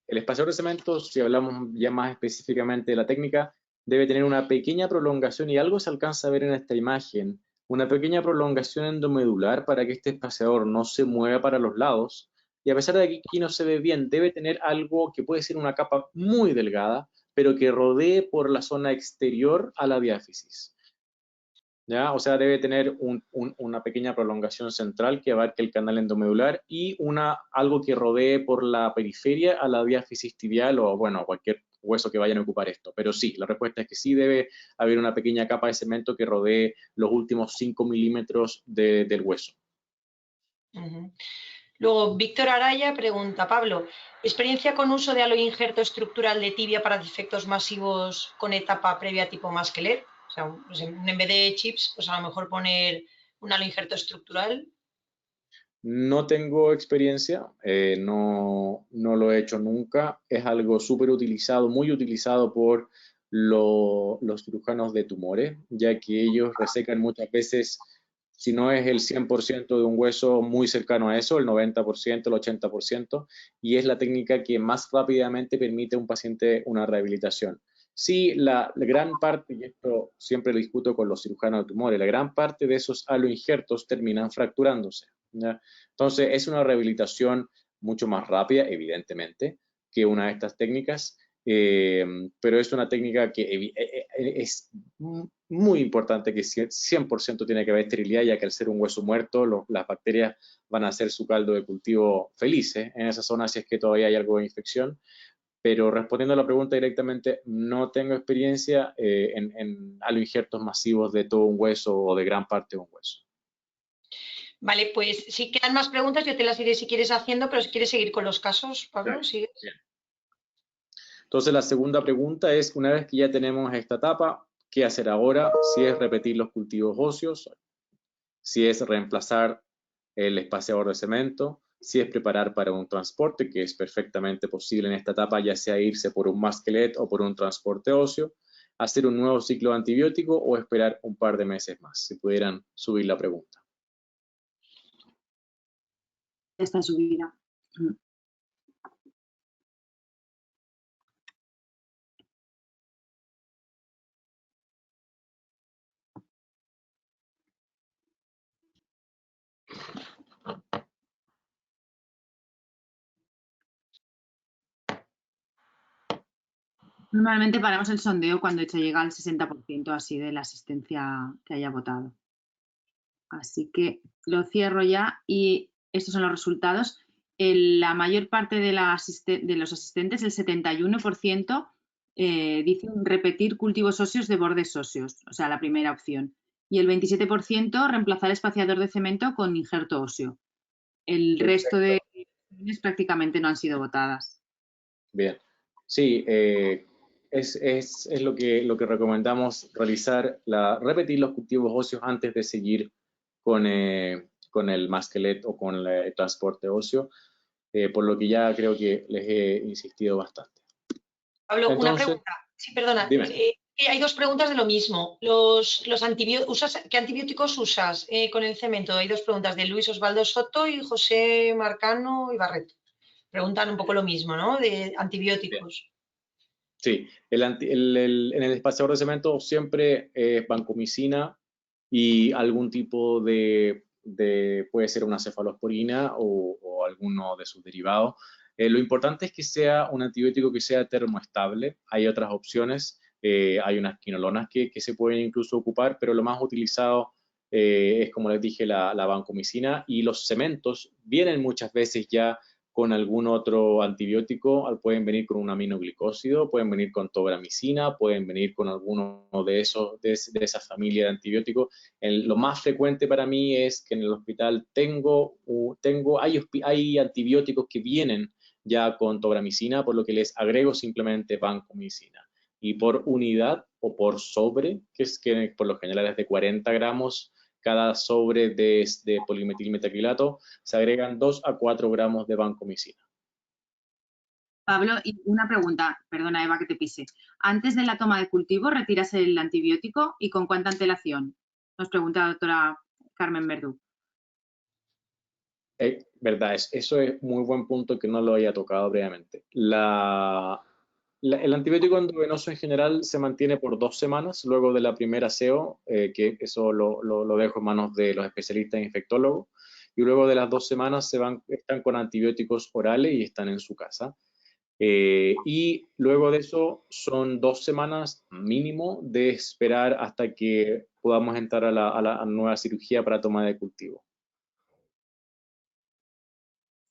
el espaciador de cemento, si hablamos ya más específicamente de la técnica, debe tener una pequeña prolongación, y algo se alcanza a ver en esta imagen, una pequeña prolongación endomedular para que este espaciador no se mueva para los lados, y a pesar de que aquí no se ve bien, debe tener algo que puede ser una capa muy delgada, pero que rodee por la zona exterior a la diáfisis. ¿Ya? O sea, debe tener una pequeña prolongación central que abarque el canal endomedular y algo que rodee por la periferia a la diáfisis tibial o, bueno, cualquier hueso que vayan a ocupar esto. Pero sí, la respuesta es que sí debe haber una pequeña capa de cemento que rodee los últimos 5 milímetros del hueso. Luego, Víctor Araya pregunta, Pablo, ¿experiencia con uso de aloinjerto estructural de tibia para defectos masivos con etapa previa tipo Masquelet? O sea, pues en vez de chips, pues a lo mejor poner un aloinjerto estructural. No tengo experiencia, no lo he hecho nunca. Es algo súper utilizado, muy utilizado por los cirujanos de tumores, ya que ellos resecan muchas veces, si no es el 100% de un hueso, muy cercano a eso, el 90%, el 80%, y es la técnica que más rápidamente permite a un paciente una rehabilitación. Sí, la gran parte, y esto siempre lo discuto con los cirujanos de tumores, la gran parte de esos aloinjertos terminan fracturándose, ¿ya? Entonces, es una rehabilitación mucho más rápida, evidentemente, que una de estas técnicas, pero es una técnica que es muy importante, que 100% tiene que haber esterilidad, ya que al ser un hueso muerto, las bacterias van a hacer su caldo de cultivo felices en esa zona si es que todavía hay algo de infección. Pero respondiendo a la pregunta directamente, no tengo experiencia en aloinjertos masivos de todo un hueso o de gran parte de un hueso. Vale, pues si quedan más preguntas, yo te las iré si quieres haciendo, pero si quieres seguir con los casos, Pablo, Claro. ¿sigues? Bien. Entonces, la segunda pregunta es, una vez que ya tenemos esta etapa, ¿qué hacer ahora? Si es repetir los cultivos óseos, si es reemplazar el espaciador de cemento, si es preparar para un transporte, que es perfectamente posible en esta etapa, ya sea irse por un Masquelet o por un transporte óseo, hacer un nuevo ciclo de antibiótico o esperar un par de meses más, si pudieran subir la pregunta. Ya está subida. Normalmente paramos el sondeo cuando se llega al 60% así de la asistencia que haya votado. Así que lo cierro ya y estos son los resultados. La mayor parte de los asistentes, el 71%, dicen repetir cultivos óseos de bordes óseos, o sea, la primera opción. Y el 27% reemplazar espaciador de cemento con injerto óseo. El resto de opciones prácticamente no han sido votadas. Bien, sí, es lo que recomendamos realizar, repetir los cultivos óseos antes de seguir con el Masquelet o con el transporte óseo, por lo que ya creo que les he insistido bastante. Pablo, Entonces, una pregunta. Sí, perdona. dime. Hay dos preguntas de lo mismo. ¿Qué antibióticos usas con el cemento? Hay dos preguntas de Luis Osvaldo Soto y José Marcano y Barreto. Preguntan un poco lo mismo, ¿no? De antibióticos. Sí, en el espaciador de cemento siempre es vancomicina y algún tipo puede ser una cefalosporina o alguno de sus derivados. Lo importante es que sea un antibiótico que sea termoestable. Hay otras opciones, hay unas quinolonas que se pueden incluso ocupar, pero lo más utilizado es, como les dije, la vancomicina, y los cementos vienen muchas veces ya con algún otro antibiótico, pueden venir con un aminoglicósido, pueden venir con tobramicina, pueden venir con alguno de esa familia de antibióticos. Lo más frecuente para mí es que en el hospital hay antibióticos que vienen ya con tobramicina, por lo que les agrego simplemente vancomicina. Y por unidad o por sobre, que por lo general es de 40 gramos, cada sobre de polimetilmetacrilato, se agregan 2 a 4 gramos de vancomicina. Pablo, y una pregunta, perdona Eva que te pise. Antes de la toma de cultivo, ¿retiras el antibiótico y con cuánta antelación? Nos pregunta la doctora Carmen Verdú. Verdad, eso es muy buen punto que no lo había tocado previamente. El antibiótico endovenoso en general se mantiene por 2 semanas luego de la primera aseo, que eso lo dejo en manos de los especialistas infectólogos. y luego de las 2 semanas están con antibióticos orales y están en su casa. Y luego de eso son 2 semanas mínimo de esperar hasta que podamos entrar a la nueva cirugía para toma de cultivo.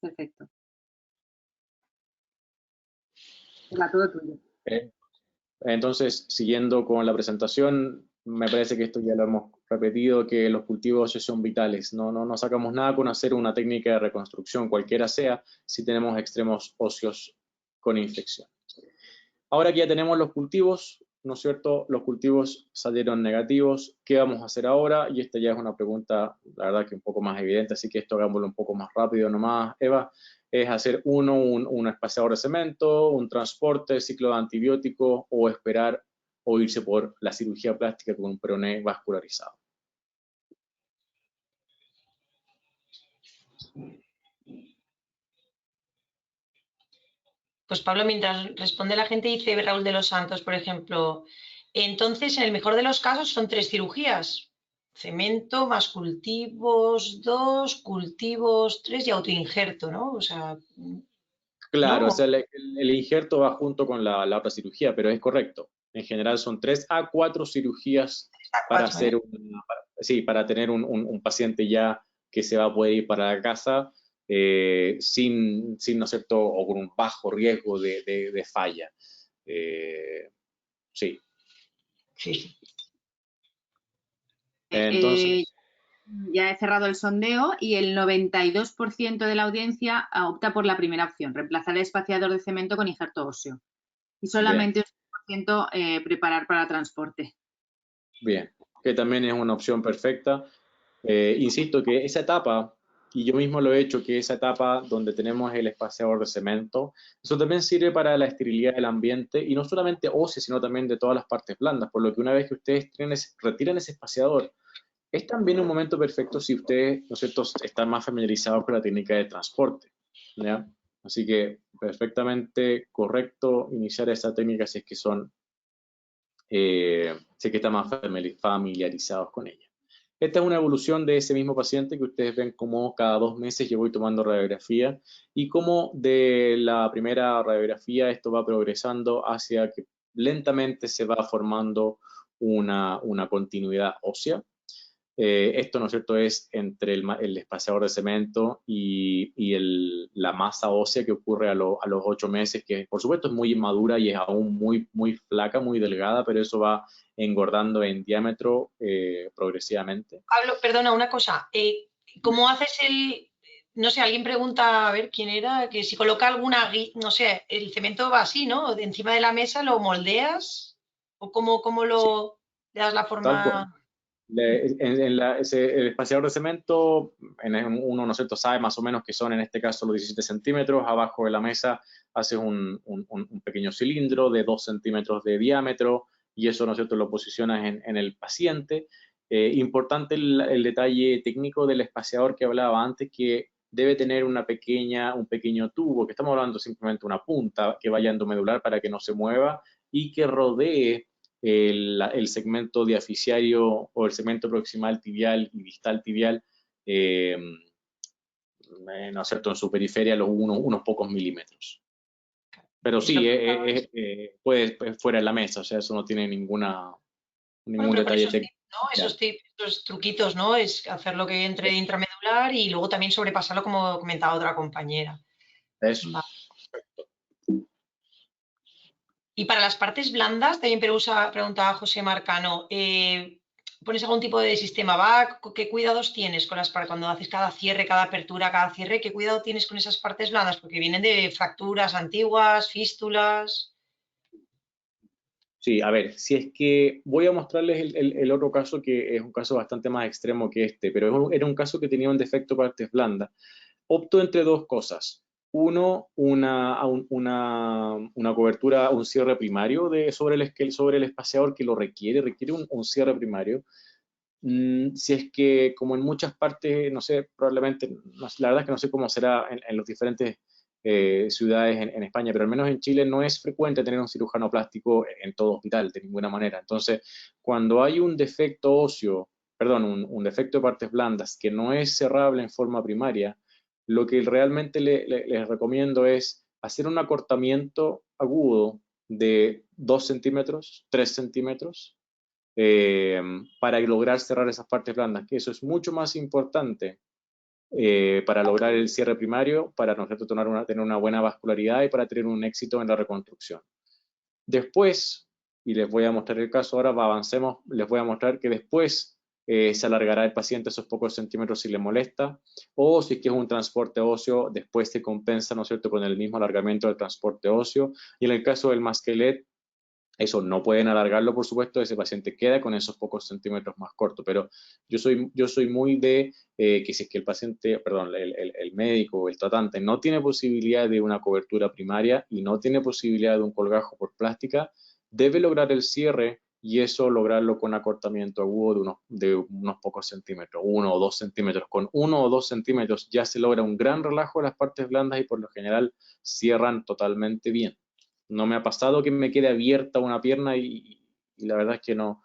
Perfecto. Va todo tuyo. Entonces, siguiendo con la presentación, me parece que esto ya lo hemos repetido, que los cultivos óseos son vitales. No sacamos nada con hacer una técnica de reconstrucción, cualquiera sea, si tenemos extremos óseos con infección. Ahora que ya tenemos los cultivos, ¿no es cierto? Los cultivos salieron negativos. ¿Qué vamos a hacer ahora? Y esta ya es una pregunta, la verdad que un poco más evidente, así que esto hagámoslo un poco más rápido nomás, Eva. Es hacer un espaciador de cemento, un transporte, ciclo de antibióticos o esperar o irse por la cirugía plástica con un peroné vascularizado. Pues Pablo, mientras responde la gente, dice Raúl de los Santos, por ejemplo, entonces en el mejor de los casos son 3 cirugías. Cemento más cultivos 2, cultivos 3 y autoinjerto, ¿no? O sea, Claro, ¿no? o sea, el injerto va junto con la otra cirugía, pero es correcto. En general son 3 a 4 cirugías para hacer para tener un paciente ya que se va a poder ir para la casa sin, ¿no es cierto?, o con un bajo riesgo de falla. Sí. Sí. Entonces, Ya he cerrado el sondeo y el 92% de la audiencia opta por la primera opción, reemplazar el espaciador de cemento con injerto óseo. Y solamente un 1% preparar para transporte. bien, que también es una opción perfecta. Insisto que esa etapa, y yo mismo lo he hecho, que esa etapa donde tenemos el espaciador de cemento, eso también sirve para la esterilidad del ambiente, y no solamente ósea, sino también de todas las partes blandas, por lo que una vez que ustedes retiran ese espaciador, es también un momento perfecto si ustedes, ¿no es cierto?, están más familiarizados con la técnica de transporte, ¿ya? Así que perfectamente correcto iniciar esa técnica si es que si es que están más familiarizados con ella. Esta es una evolución de ese mismo paciente que ustedes ven como cada 2 meses yo voy tomando radiografía y como de la primera radiografía esto va progresando hacia que lentamente se va formando una continuidad ósea. Esto, ¿no es cierto?, es entre el espaciador de cemento y la masa ósea que ocurre a los 8 meses, que por supuesto es muy inmadura y es aún muy, muy flaca, muy delgada, pero eso va engordando en diámetro progresivamente. Pablo, perdona, una cosa. ¿Cómo haces no sé, alguien pregunta, a ver quién era, que si coloca no sé, el cemento va así, ¿no? De encima de la mesa lo moldeas o cómo Sí, le das la tal cual. forma. El espaciador de cemento, uno, ¿no es cierto?, sabe más o menos que son en este caso los 17 centímetros. Abajo de la mesa haces un pequeño cilindro de 2 centímetros de diámetro y eso, ¿no es cierto?, lo posicionas en el paciente. Importante el detalle técnico del espaciador que hablaba antes, que debe tener un pequeño tubo, que estamos hablando simplemente una punta que vaya endomedular para que no se mueva y que rodee el segmento diaficiario o el segmento proximal tibial y distal tibial, ¿no es cierto?, en su periferia unos pocos milímetros. Pero sí, puede fuera de la mesa, o sea, eso no tiene ningún detalle técnico. ¿No? Esos tips, esos truquitos, ¿no? Es hacer lo que entre intramedular y luego también sobrepasarlo, como comentaba otra compañera. Eso. Vale. Y para las partes blandas, también preguntaba José Marcano, ¿pones algún tipo de sistema VAC? ¿Qué cuidados tienes para cuando haces cada cierre, cada apertura, cada cierre? ¿Qué cuidado tienes con esas partes blandas? Porque vienen de fracturas antiguas, fístulas. Sí, a ver, si es que voy a mostrarles el otro caso, que es un caso bastante más extremo que este, pero era un caso que tenía un defecto de partes blandas. Opto entre 2 cosas. Uno, una cobertura, un cierre primario sobre el espaciador que lo requiere un cierre primario. Si es que, como en muchas partes, no sé, probablemente, la verdad es que no sé cómo será en los diferentes ciudades en España, pero al menos en Chile no es frecuente tener un cirujano plástico en todo hospital, de ninguna manera. Entonces, cuando hay un defecto óseo un defecto de partes blandas que no es cerrable en forma primaria, lo que realmente les recomiendo es hacer un acortamiento agudo de 2 centímetros, 3 centímetros, para lograr cerrar esas partes blandas, que eso es mucho más importante para lograr el cierre primario, para nosotros tener una buena vascularidad y para tener un éxito en la reconstrucción. Después, y les voy a mostrar el caso ahora, avancemos, les voy a mostrar que después se alargará el paciente esos pocos centímetros si le molesta, o si es que es un transporte óseo, después se compensa, ¿no es cierto?, con el mismo alargamiento del transporte óseo, y en el caso del masquelet, eso no pueden alargarlo, por supuesto, ese paciente queda con esos pocos centímetros más cortos, pero yo soy muy de que si es que el paciente, perdón, el médico o el tratante no tiene posibilidad de una cobertura primaria y no tiene posibilidad de un colgajo por plástica, debe lograr el cierre y eso lograrlo con acortamiento agudo de unos pocos centímetros, 1 o 2 centímetros. Con 1 o 2 centímetros ya se logra un gran relajo de las partes blandas y por lo general cierran totalmente bien. No me ha pasado que me quede abierta una pierna y la verdad es que no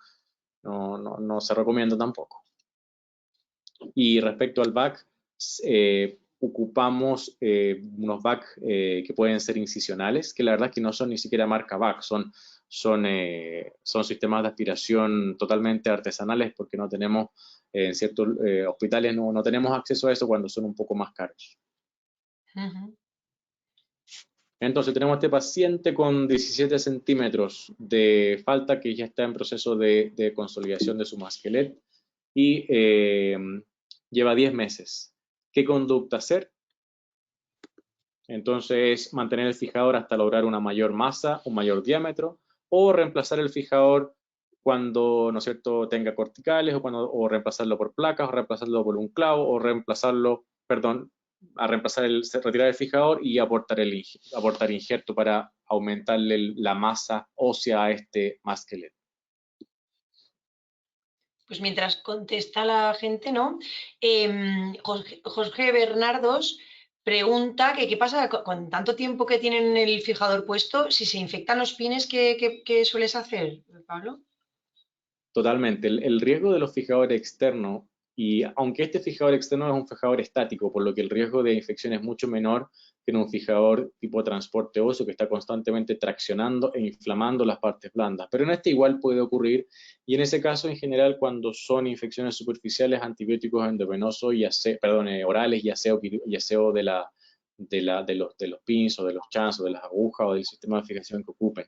se recomienda tampoco. Y respecto al back, ocupamos unos back que pueden ser incisionales, que la verdad es que no son ni siquiera marca back, son sistemas de aspiración totalmente artesanales porque no tenemos, en ciertos hospitales no tenemos acceso a eso cuando son un poco más caros. Entonces tenemos a este paciente con 17 centímetros de falta que ya está en proceso de consolidación de su masquelet y lleva 10 meses. ¿Qué conducta hacer? Entonces mantener el fijador hasta lograr una mayor masa, un mayor diámetro, o reemplazar el fijador cuando, ¿no es cierto?, tenga corticales, o reemplazarlo por placas, o reemplazarlo por un clavo, o reemplazarlo, perdón, retirar el fijador y aportar injerto para aumentarle la masa ósea a este masquelet. Pues mientras contesta la gente, ¿no? Jorge Bernardos pregunta que qué pasa con tanto tiempo que tienen el fijador puesto, si se infectan los pines, ¿qué sueles hacer, Pablo? Totalmente. El riesgo de los fijadores externos, y aunque este fijador externo es un fijador estático, por lo que el riesgo de infección es mucho menor que en un fijador tipo transporte óseo que está constantemente traccionando e inflamando las partes blandas. Pero en este igual puede ocurrir, y en ese caso, en general, cuando son infecciones superficiales, antibióticos endovenosos, orales y aseo de los pins o de los chans o de las agujas o del sistema de fijación que ocupen.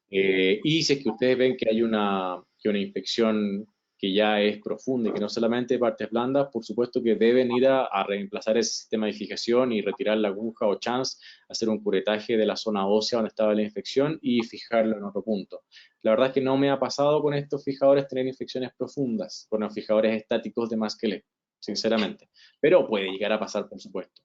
Y si es que ustedes ven que hay una infección que ya es profunda y que no solamente partes blandas, por supuesto que deben ir a reemplazar ese sistema de fijación y retirar la aguja o chance, hacer un curetaje de la zona ósea donde estaba la infección y fijarlo en otro punto. La verdad es que no me ha pasado con estos fijadores tener infecciones profundas, con los fijadores estáticos de masquelet, sinceramente. Pero puede llegar a pasar, por supuesto.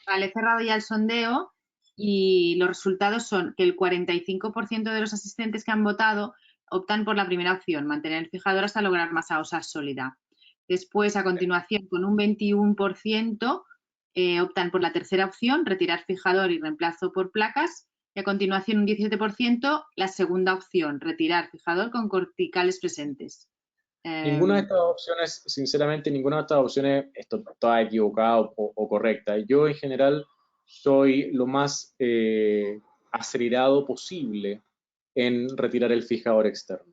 Vale, he cerrado ya el sondeo. Y los resultados son que el 45% de los asistentes que han votado optan por la primera opción, mantener el fijador hasta lograr masa ósea sólida. Después, a continuación, con un 21% optan por la tercera opción, retirar fijador y reemplazo por placas. Y a continuación, un 17% la segunda opción, retirar fijador con corticales presentes. Ninguna de estas opciones, sinceramente, ninguna de estas opciones está equivocada o correcta. Yo, en general, soy lo más acelerado posible en retirar el fijador externo,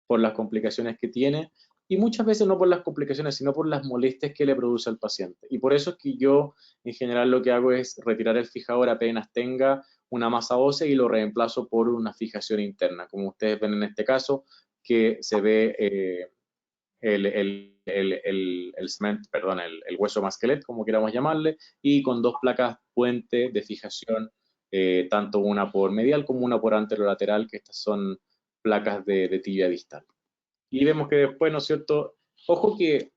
por las complicaciones que tiene, y muchas veces no por las complicaciones, sino por las molestias que le produce al paciente. Y por eso es que yo, en general, lo que hago es retirar el fijador apenas tenga una masa ósea y lo reemplazo por una fijación interna, como ustedes ven en este caso, que se ve el hueso masquelet, como queramos llamarle, y con dos placas puente de fijación, tanto una por medial como una por anterolateral, que estas son placas de tibia distal. Y vemos que después, ¿no es cierto? Ojo que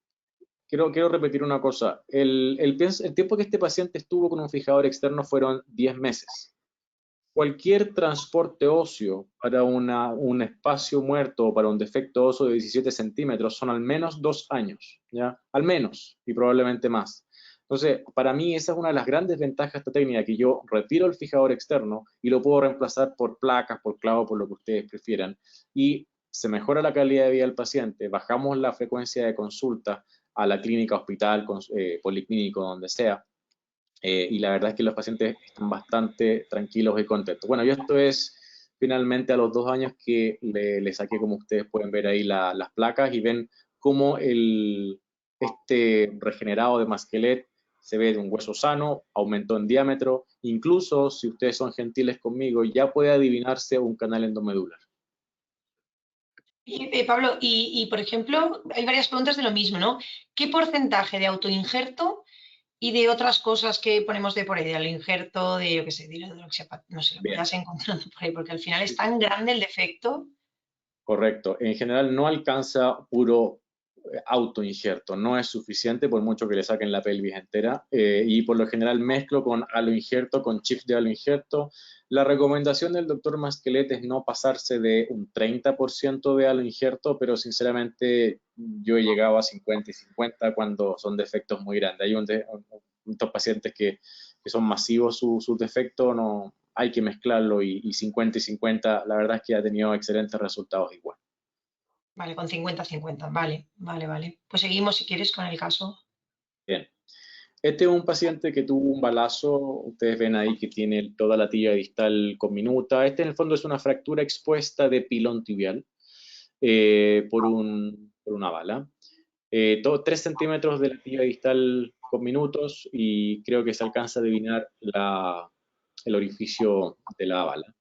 quiero repetir una cosa. El tiempo que este paciente estuvo con un fijador externo fueron 10 meses. Cualquier transporte óseo para un espacio muerto o para un defecto óseo de 17 centímetros son al menos 2 años, ¿ya? Al menos, y probablemente más. Entonces, para mí esa es una de las grandes ventajas de esta técnica, que yo retiro el fijador externo y lo puedo reemplazar por placas, por clavos, por lo que ustedes prefieran. Y se mejora la calidad de vida del paciente, bajamos la frecuencia de consulta a la clínica, hospital, policlínico, donde sea, y la verdad es que los pacientes están bastante tranquilos y contentos. Bueno, y esto es finalmente a los 2 años que le saqué, como ustedes pueden ver ahí, las placas y ven cómo este regenerado de Masquelet se ve de un hueso sano, aumentó en diámetro, incluso si ustedes son gentiles conmigo, ya puede adivinarse un canal endomedular. Pablo, y por ejemplo, hay varias preguntas de lo mismo, ¿no? ¿Qué porcentaje de autoinjerto y de otras cosas que ponemos de por ahí, del injerto, de, yo qué sé, de hidroxiapatita, no sé, lo que vas encontrando por ahí, porque al final es tan grande el defecto? Correcto. En general no alcanza puro autoinjerto, no es suficiente por mucho que le saquen la pelvis entera, y por lo general mezclo con aloinjerto, con chips de aloinjerto. La recomendación del doctor Masquelet es no pasarse de un 30% de aloinjerto, pero sinceramente yo he llegado a 50 y 50 cuando son defectos muy grandes. Hay estos pacientes que son masivos sus defectos, no hay que mezclarlo, y 50 y 50 la verdad es que ha tenido excelentes resultados igual. Vale, con 50-50, vale, vale, vale. Pues seguimos si quieres con el caso. Bien. Este es un paciente que tuvo un balazo, ustedes ven ahí que tiene toda la tibia distal conminuta. Este en el fondo es una fractura expuesta de pilón tibial por una bala. 3 centímetros de la tibia distal conminutos, y creo que se alcanza a adivinar el orificio de la bala.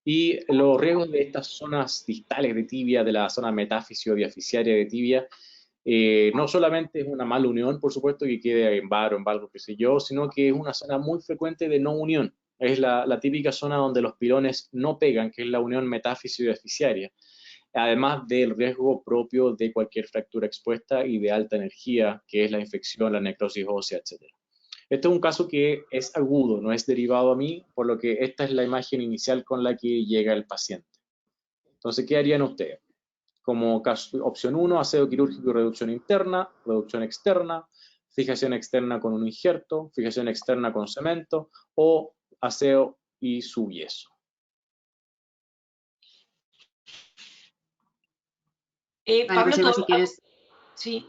Y los riesgos de estas zonas distales de tibia, de la zona metáfisio diaficiaria de tibia, no solamente es una mala unión, por supuesto, que quede en bar o en valgo, qué sé yo, sino que es una zona muy frecuente de no unión. Es la típica zona donde los pilones no pegan, que es la unión metáfisio diaficiaria, además del riesgo propio de cualquier fractura expuesta y de alta energía, que es la infección, la necrosis ósea, etc. Este es un caso que es agudo, no es derivado a mí, por lo que esta es la imagen inicial con la que llega el paciente. Entonces, ¿qué harían ustedes? Como opción 1, aseo quirúrgico y reducción interna, reducción externa, fijación externa con un injerto, fijación externa con cemento, o aseo y subyeso. Vale, Pablo, pues Eva, si quieres. Sí.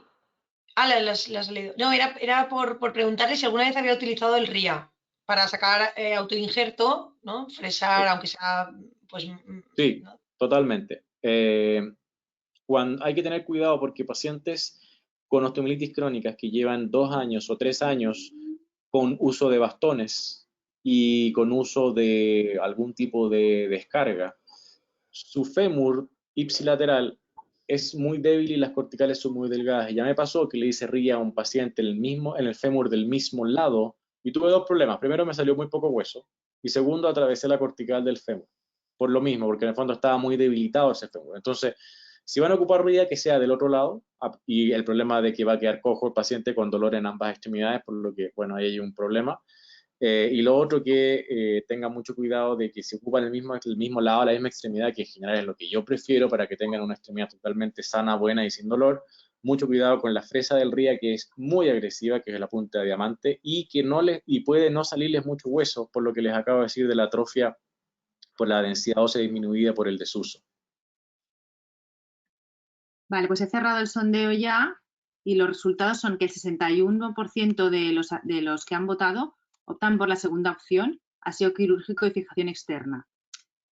Ah, las has leído. No, era por preguntarle si alguna vez había utilizado el RIA para sacar autoinjerto, ¿no? Fresar, Sí. aunque sea, pues... Sí, ¿no? totalmente. Hay que tener cuidado porque pacientes con osteomielitis crónicas que llevan 2 años o 3 años con uso de bastones y con uso de algún tipo de descarga, su fémur ipsilateral es muy débil y las corticales son muy delgadas. Ya me pasó que le hice RIA a un paciente en el fémur del mismo lado, y tuve 2 problemas. Primero, me salió muy poco hueso, y segundo, atravesé la cortical del fémur. Por lo mismo, porque en el fondo estaba muy debilitado ese fémur. Entonces, si van a ocupar RIA, que sea del otro lado, y el problema de que va a quedar cojo el paciente con dolor en ambas extremidades, por lo que, bueno, ahí hay un problema. Y lo otro, que tengan mucho cuidado de que se ocupan el mismo lado, la misma extremidad, que en general es lo que yo prefiero para que tengan una extremidad totalmente sana, buena y sin dolor. Mucho cuidado con la fresa del RIA, que es muy agresiva, que es la punta de diamante, y que puede no salirles mucho hueso, por lo que les acabo de decir de la atrofia por la densidad ósea disminuida por el desuso. Vale, pues he cerrado el sondeo ya y los resultados son que el 61% de los que han votado optan por la segunda opción, aseo quirúrgico y fijación externa.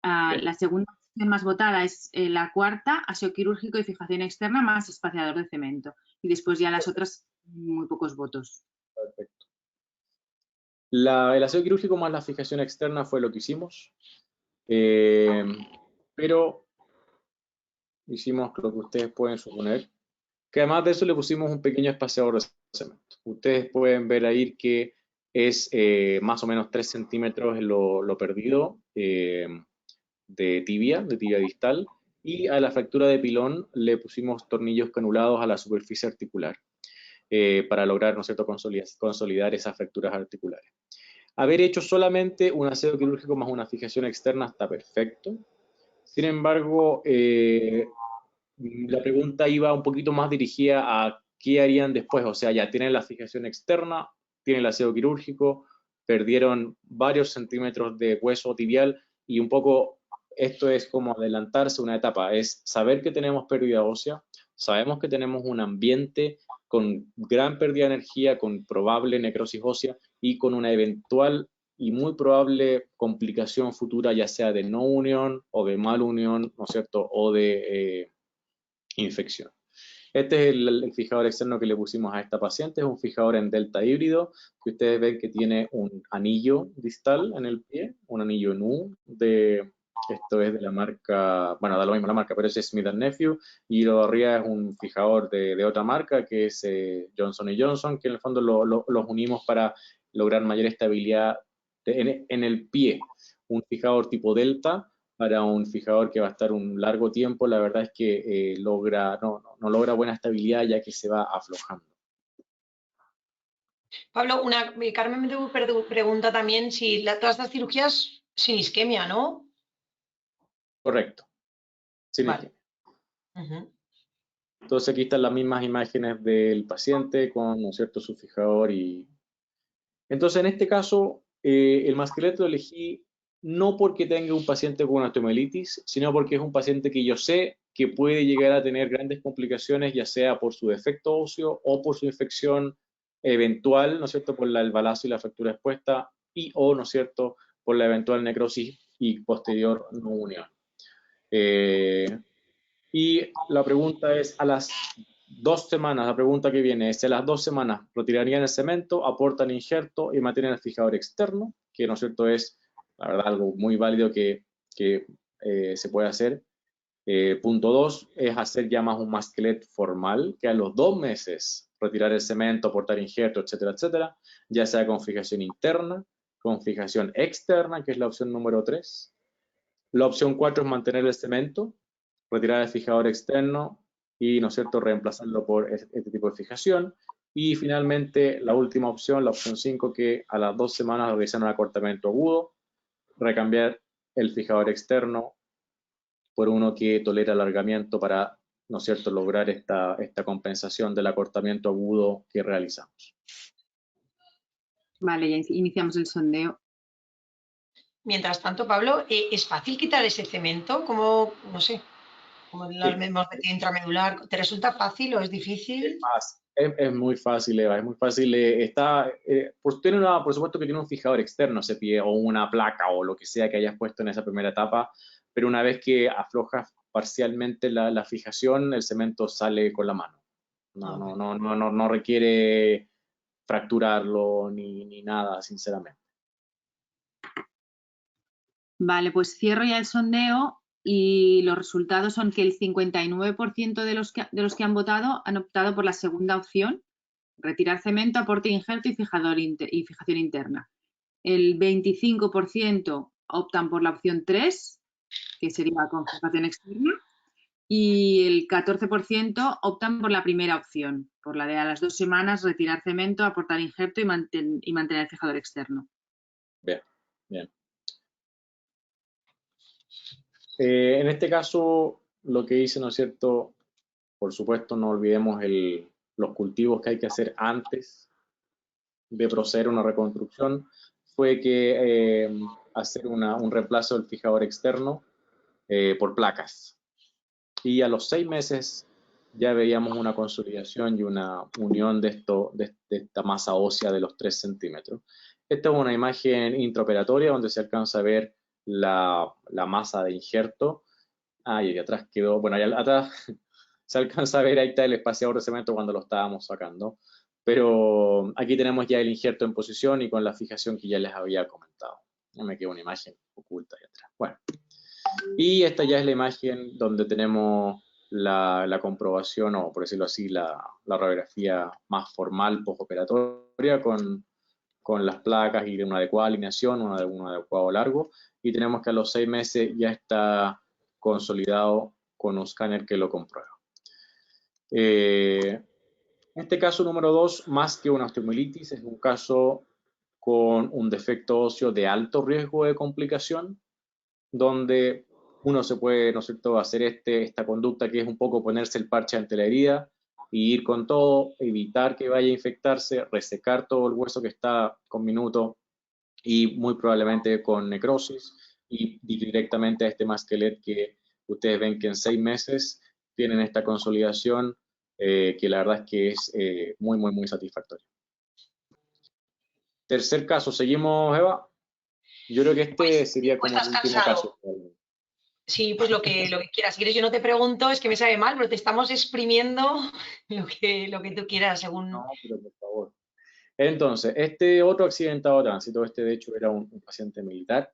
La segunda opción más votada es la cuarta, aseo quirúrgico y fijación externa más espaciador de cemento. Y después ya las otras, muy pocos votos. Perfecto. El aseo quirúrgico más la fijación externa fue lo que hicimos, pero hicimos lo que ustedes pueden suponer, que además de eso le pusimos un pequeño espaciador de cemento. Ustedes pueden ver ahí que es más o menos 3 centímetros lo perdido de tibia distal, y a la fractura de pilón le pusimos tornillos canulados a la superficie articular para lograr, ¿no es cierto?, consolidar esas fracturas articulares. Haber hecho solamente un aseo quirúrgico más una fijación externa está perfecto. Sin embargo, la pregunta iba un poquito más dirigida a qué harían después. O sea, ya tienen la fijación externa, tienen el aseo quirúrgico, perdieron varios centímetros de hueso tibial, y un poco esto es como adelantarse una etapa, es saber que tenemos pérdida ósea, sabemos que tenemos un ambiente con gran pérdida de energía, con probable necrosis ósea y con una eventual y muy probable complicación futura, ya sea de no unión o de mal unión, ¿no es cierto?, o de infección. Este es el fijador externo que le pusimos a esta paciente, es un fijador en delta híbrido, que ustedes ven que tiene un anillo distal en el pie, un anillo nu, esto es de la marca, bueno, da lo mismo la marca, pero ese es Smith & Nephew, y lo de arriba es un fijador de otra marca, que es Johnson & Johnson, que en el fondo los unimos para lograr mayor estabilidad en el pie. Un fijador tipo delta, para un fijador que va a estar un largo tiempo, la verdad es que no logra buena estabilidad ya que se va aflojando. Pablo, Carmen me pregunta también si todas estas cirugías sin isquemia, ¿no? Correcto. Sin vale. isquemia. Entonces aquí están las mismas imágenes del paciente con, ¿no es cierto?, su fijador. Entonces en este caso el masqueleto lo elegí no porque tenga un paciente con una osteomielitis, sino porque es un paciente que yo sé que puede llegar a tener grandes complicaciones, ya sea por su defecto óseo o por su infección eventual, ¿no es cierto?, por el balazo y la fractura expuesta, o, ¿no es cierto?, por la eventual necrosis y posterior no unión. Y la pregunta es, a las 2 semanas, la pregunta que viene es, si a las 2 semanas retirarían el cemento, aportan injerto y mantienen el fijador externo, que, ¿no es cierto?, es, la verdad, algo muy válido que se puede hacer. Punto 2 es hacer ya más un masquelet formal, que a los 2 meses retirar el cemento, aportar injerto, etcétera, etcétera, ya sea con fijación interna, con fijación externa, que es la opción número 3. La opción 4 es mantener el cemento, retirar el fijador externo y, ¿no es cierto?, reemplazarlo por este tipo de fijación. Y finalmente, la última opción, la opción 5, que a las 2 semanas realizar un acortamiento agudo, recambiar el fijador externo por uno que tolera alargamiento para, ¿no es cierto?, lograr esta compensación del acortamiento agudo que realizamos. Vale, ya iniciamos el sondeo. Mientras tanto, Pablo, ¿es fácil quitar ese cemento? Como, no sé, como las mismas intramedular, ¿te resulta fácil o es difícil? Es muy fácil, Eva, es muy fácil. Pues por supuesto que tiene un fijador externo ese pie, o una placa, o lo que sea que hayas puesto en esa primera etapa, pero una vez que aflojas parcialmente la fijación, el cemento sale con la mano. No requiere fracturarlo ni nada, sinceramente. Vale, pues cierro ya el sondeo y los resultados son que el 59% de los que han votado han optado por la segunda opción, retirar cemento, aporte injerto y fijación interna. El 25% optan por la opción 3, que sería con fijación externa, y el 14% optan por la primera opción, por la de a las 2 semanas retirar cemento, aportar injerto y mantener el fijador externo. Bien, bien. En este caso, lo que hice, ¿no es cierto? Por supuesto, no olvidemos los cultivos que hay que hacer antes de proceder a una reconstrucción. Fue que hacer un reemplazo del fijador externo por placas. Y a los 6 meses ya veíamos una consolidación y una unión de esta masa ósea de los 3 centímetros. Esta es una imagen intraoperatoria donde se alcanza a ver la masa de injerto. Y atrás quedó, bueno, allá atrás se alcanza a ver, ahí está el espaciador de cemento cuando lo estábamos sacando. Pero aquí tenemos ya el injerto en posición y con la fijación que ya les había comentado. Ya me quedó una imagen oculta ahí atrás. Bueno, y esta ya es la imagen donde tenemos la comprobación, o por decirlo así, la radiografía más formal postoperatoria con las placas y de una adecuada alineación, un adecuado largo. Y tenemos que a los 6 meses ya está consolidado con un escáner que lo comprueba. Este caso número 2, más que una osteomielitis, es un caso con un defecto óseo de alto riesgo de complicación, donde uno se puede, ¿no es cierto?, hacer esta conducta que es un poco ponerse el parche ante la herida y ir con todo, evitar que vaya a infectarse, resecar todo el hueso que está con minuto y muy probablemente con necrosis, y directamente a este masquelet que ustedes ven que en 6 meses tienen esta consolidación que la verdad es que es muy, muy, muy satisfactoria. Tercer caso, ¿seguimos, Eva? Yo creo que este sería como el último caso. Sí, pues lo que quieras. Si quieres, yo no te pregunto, es que me sabe mal, pero te estamos exprimiendo lo que tú quieras, según... No, pero por favor. Entonces, este otro accidentado de tránsito, este de hecho era un paciente militar,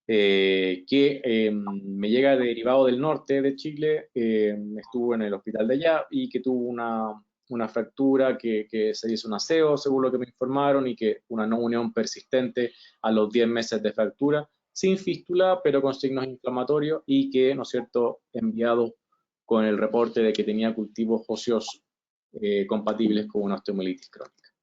que me llega derivado del norte de Chile, estuvo en el hospital de allá y que tuvo una fractura, que se hizo un aseo, según lo que me informaron, y que una no unión persistente a los 10 meses de fractura, sin fístula, pero con signos inflamatorios, y que, ¿no es cierto?, enviado con el reporte de que tenía cultivos óseos compatibles con una osteomielitis crónica.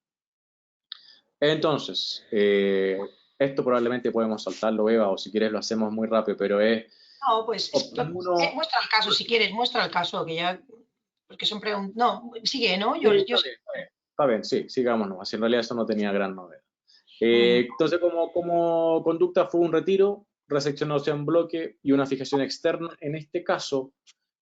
Entonces, esto probablemente podemos saltarlo, Eva, o si quieres lo hacemos muy rápido, pero es... No, pues muestra el caso, si quieres, muestra el caso, que ya... Porque son preguntas... No, sigue, ¿no? Está bien, sí, sigamos nomás. En realidad eso no tenía gran novedad. Entonces, como conducta fue un retiro, resección ósea en bloque y una fijación externa. En este caso,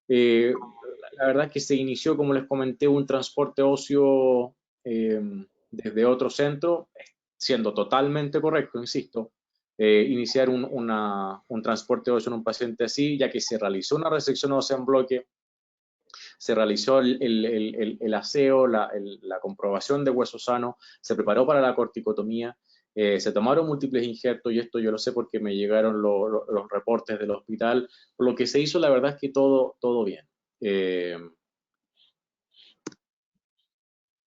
la verdad es que se inició, como les comenté, un transporte óseo desde otro centro, siendo totalmente correcto, insisto, iniciar un transporte óseo en un paciente así, ya que se realizó una resección ósea en bloque, se realizó el aseo, la comprobación de hueso sano, se preparó para la corticotomía, se tomaron múltiples injertos, y esto yo lo sé porque me llegaron los reportes del hospital, por lo que se hizo, la verdad es que todo bien.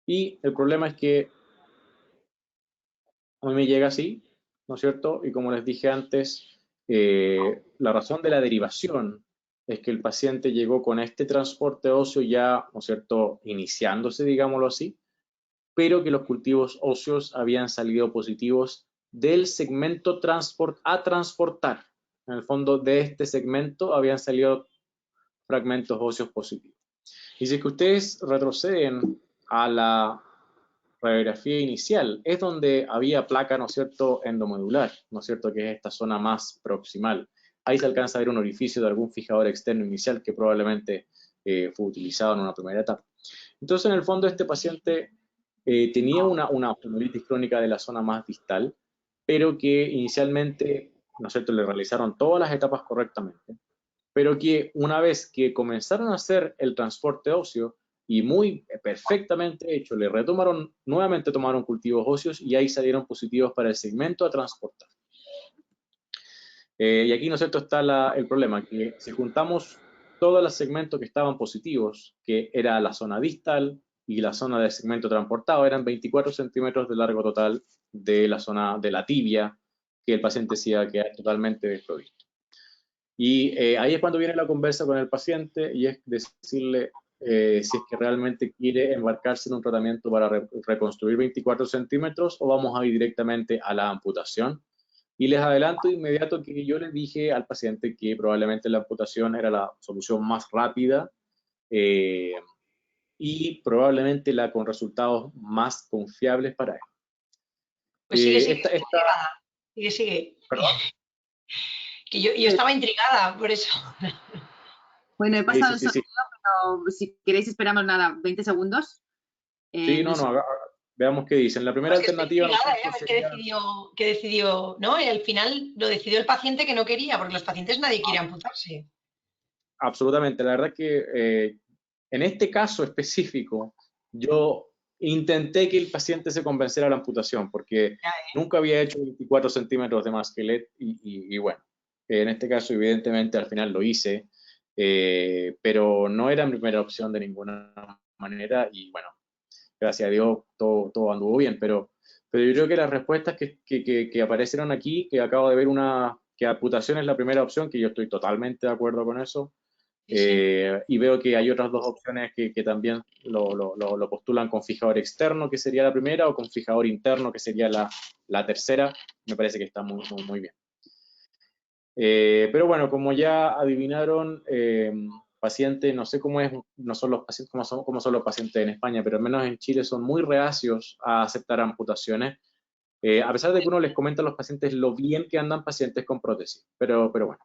Y el problema es que a mí me llega así, ¿no es cierto? Y como les dije antes, la razón de la derivación es que el paciente llegó con este transporte óseo ya, ¿no es cierto?, iniciándose, digámoslo así, pero que los cultivos óseos habían salido positivos del segmento a transportar. En el fondo de este segmento habían salido fragmentos óseos positivos. Y si es que ustedes retroceden a la radiografía inicial, es donde había placa, ¿no es cierto?, endomedular, ¿no es cierto?, que es esta zona más proximal. Ahí se alcanza a ver un orificio de algún fijador externo inicial que probablemente fue utilizado en una primera etapa. Entonces, en el fondo, este paciente tenía una osteomielitis crónica de la zona más distal, pero que inicialmente, ¿no es cierto?, le realizaron todas las etapas correctamente, pero que una vez que comenzaron a hacer el transporte óseo, y muy perfectamente hecho, nuevamente tomaron cultivos óseos y ahí salieron positivos para el segmento a transportar. Y aquí, ¿no es cierto?, está el problema, que si juntamos todos los segmentos que estaban positivos, que era la zona distal y la zona del segmento transportado, eran 24 centímetros de largo total de la zona de la tibia, que el paciente se iba a quedar totalmente desprovisto. Y ahí es cuando viene la conversa con el paciente, y es decirle si es que realmente quiere embarcarse en un tratamiento para reconstruir 24 centímetros o vamos a ir directamente a la amputación. Y les adelanto de inmediato que yo les dije al paciente que probablemente la amputación era la solución más rápida y probablemente la con resultados más confiables para él. Pues sigue. ¿Perdón? Que yo estaba intrigada por eso. Bueno, he pasado el sí. pero si queréis esperamos nada, 20 segundos. Veamos qué dicen. La primera alternativa... ¿Qué decidió? ¿No? Y al final lo decidió el paciente que no quería, porque los pacientes nadie quiere amputarse. Absolutamente. La verdad que en este caso específico, yo intenté que el paciente se convenciera de la amputación, porque nunca había hecho 24 centímetros de masquelet y bueno, en este caso evidentemente al final lo hice, pero no era mi primera opción de ninguna manera y bueno, gracias a Dios todo anduvo bien, pero yo creo que las respuestas que aparecieron aquí, que acabo de ver que amputación es la primera opción, que yo estoy totalmente de acuerdo con eso, y veo que hay otras dos opciones que también lo postulan con fijador externo, que sería la primera, o con fijador interno, que sería la tercera. Me parece que está muy, muy, muy bien. Pero bueno, como ya adivinaron, pacientes, no sé cómo son los pacientes, cómo son los pacientes en España, pero al menos en Chile son muy reacios a aceptar amputaciones. A pesar de que uno les comenta a los pacientes lo bien que andan pacientes con prótesis, pero bueno,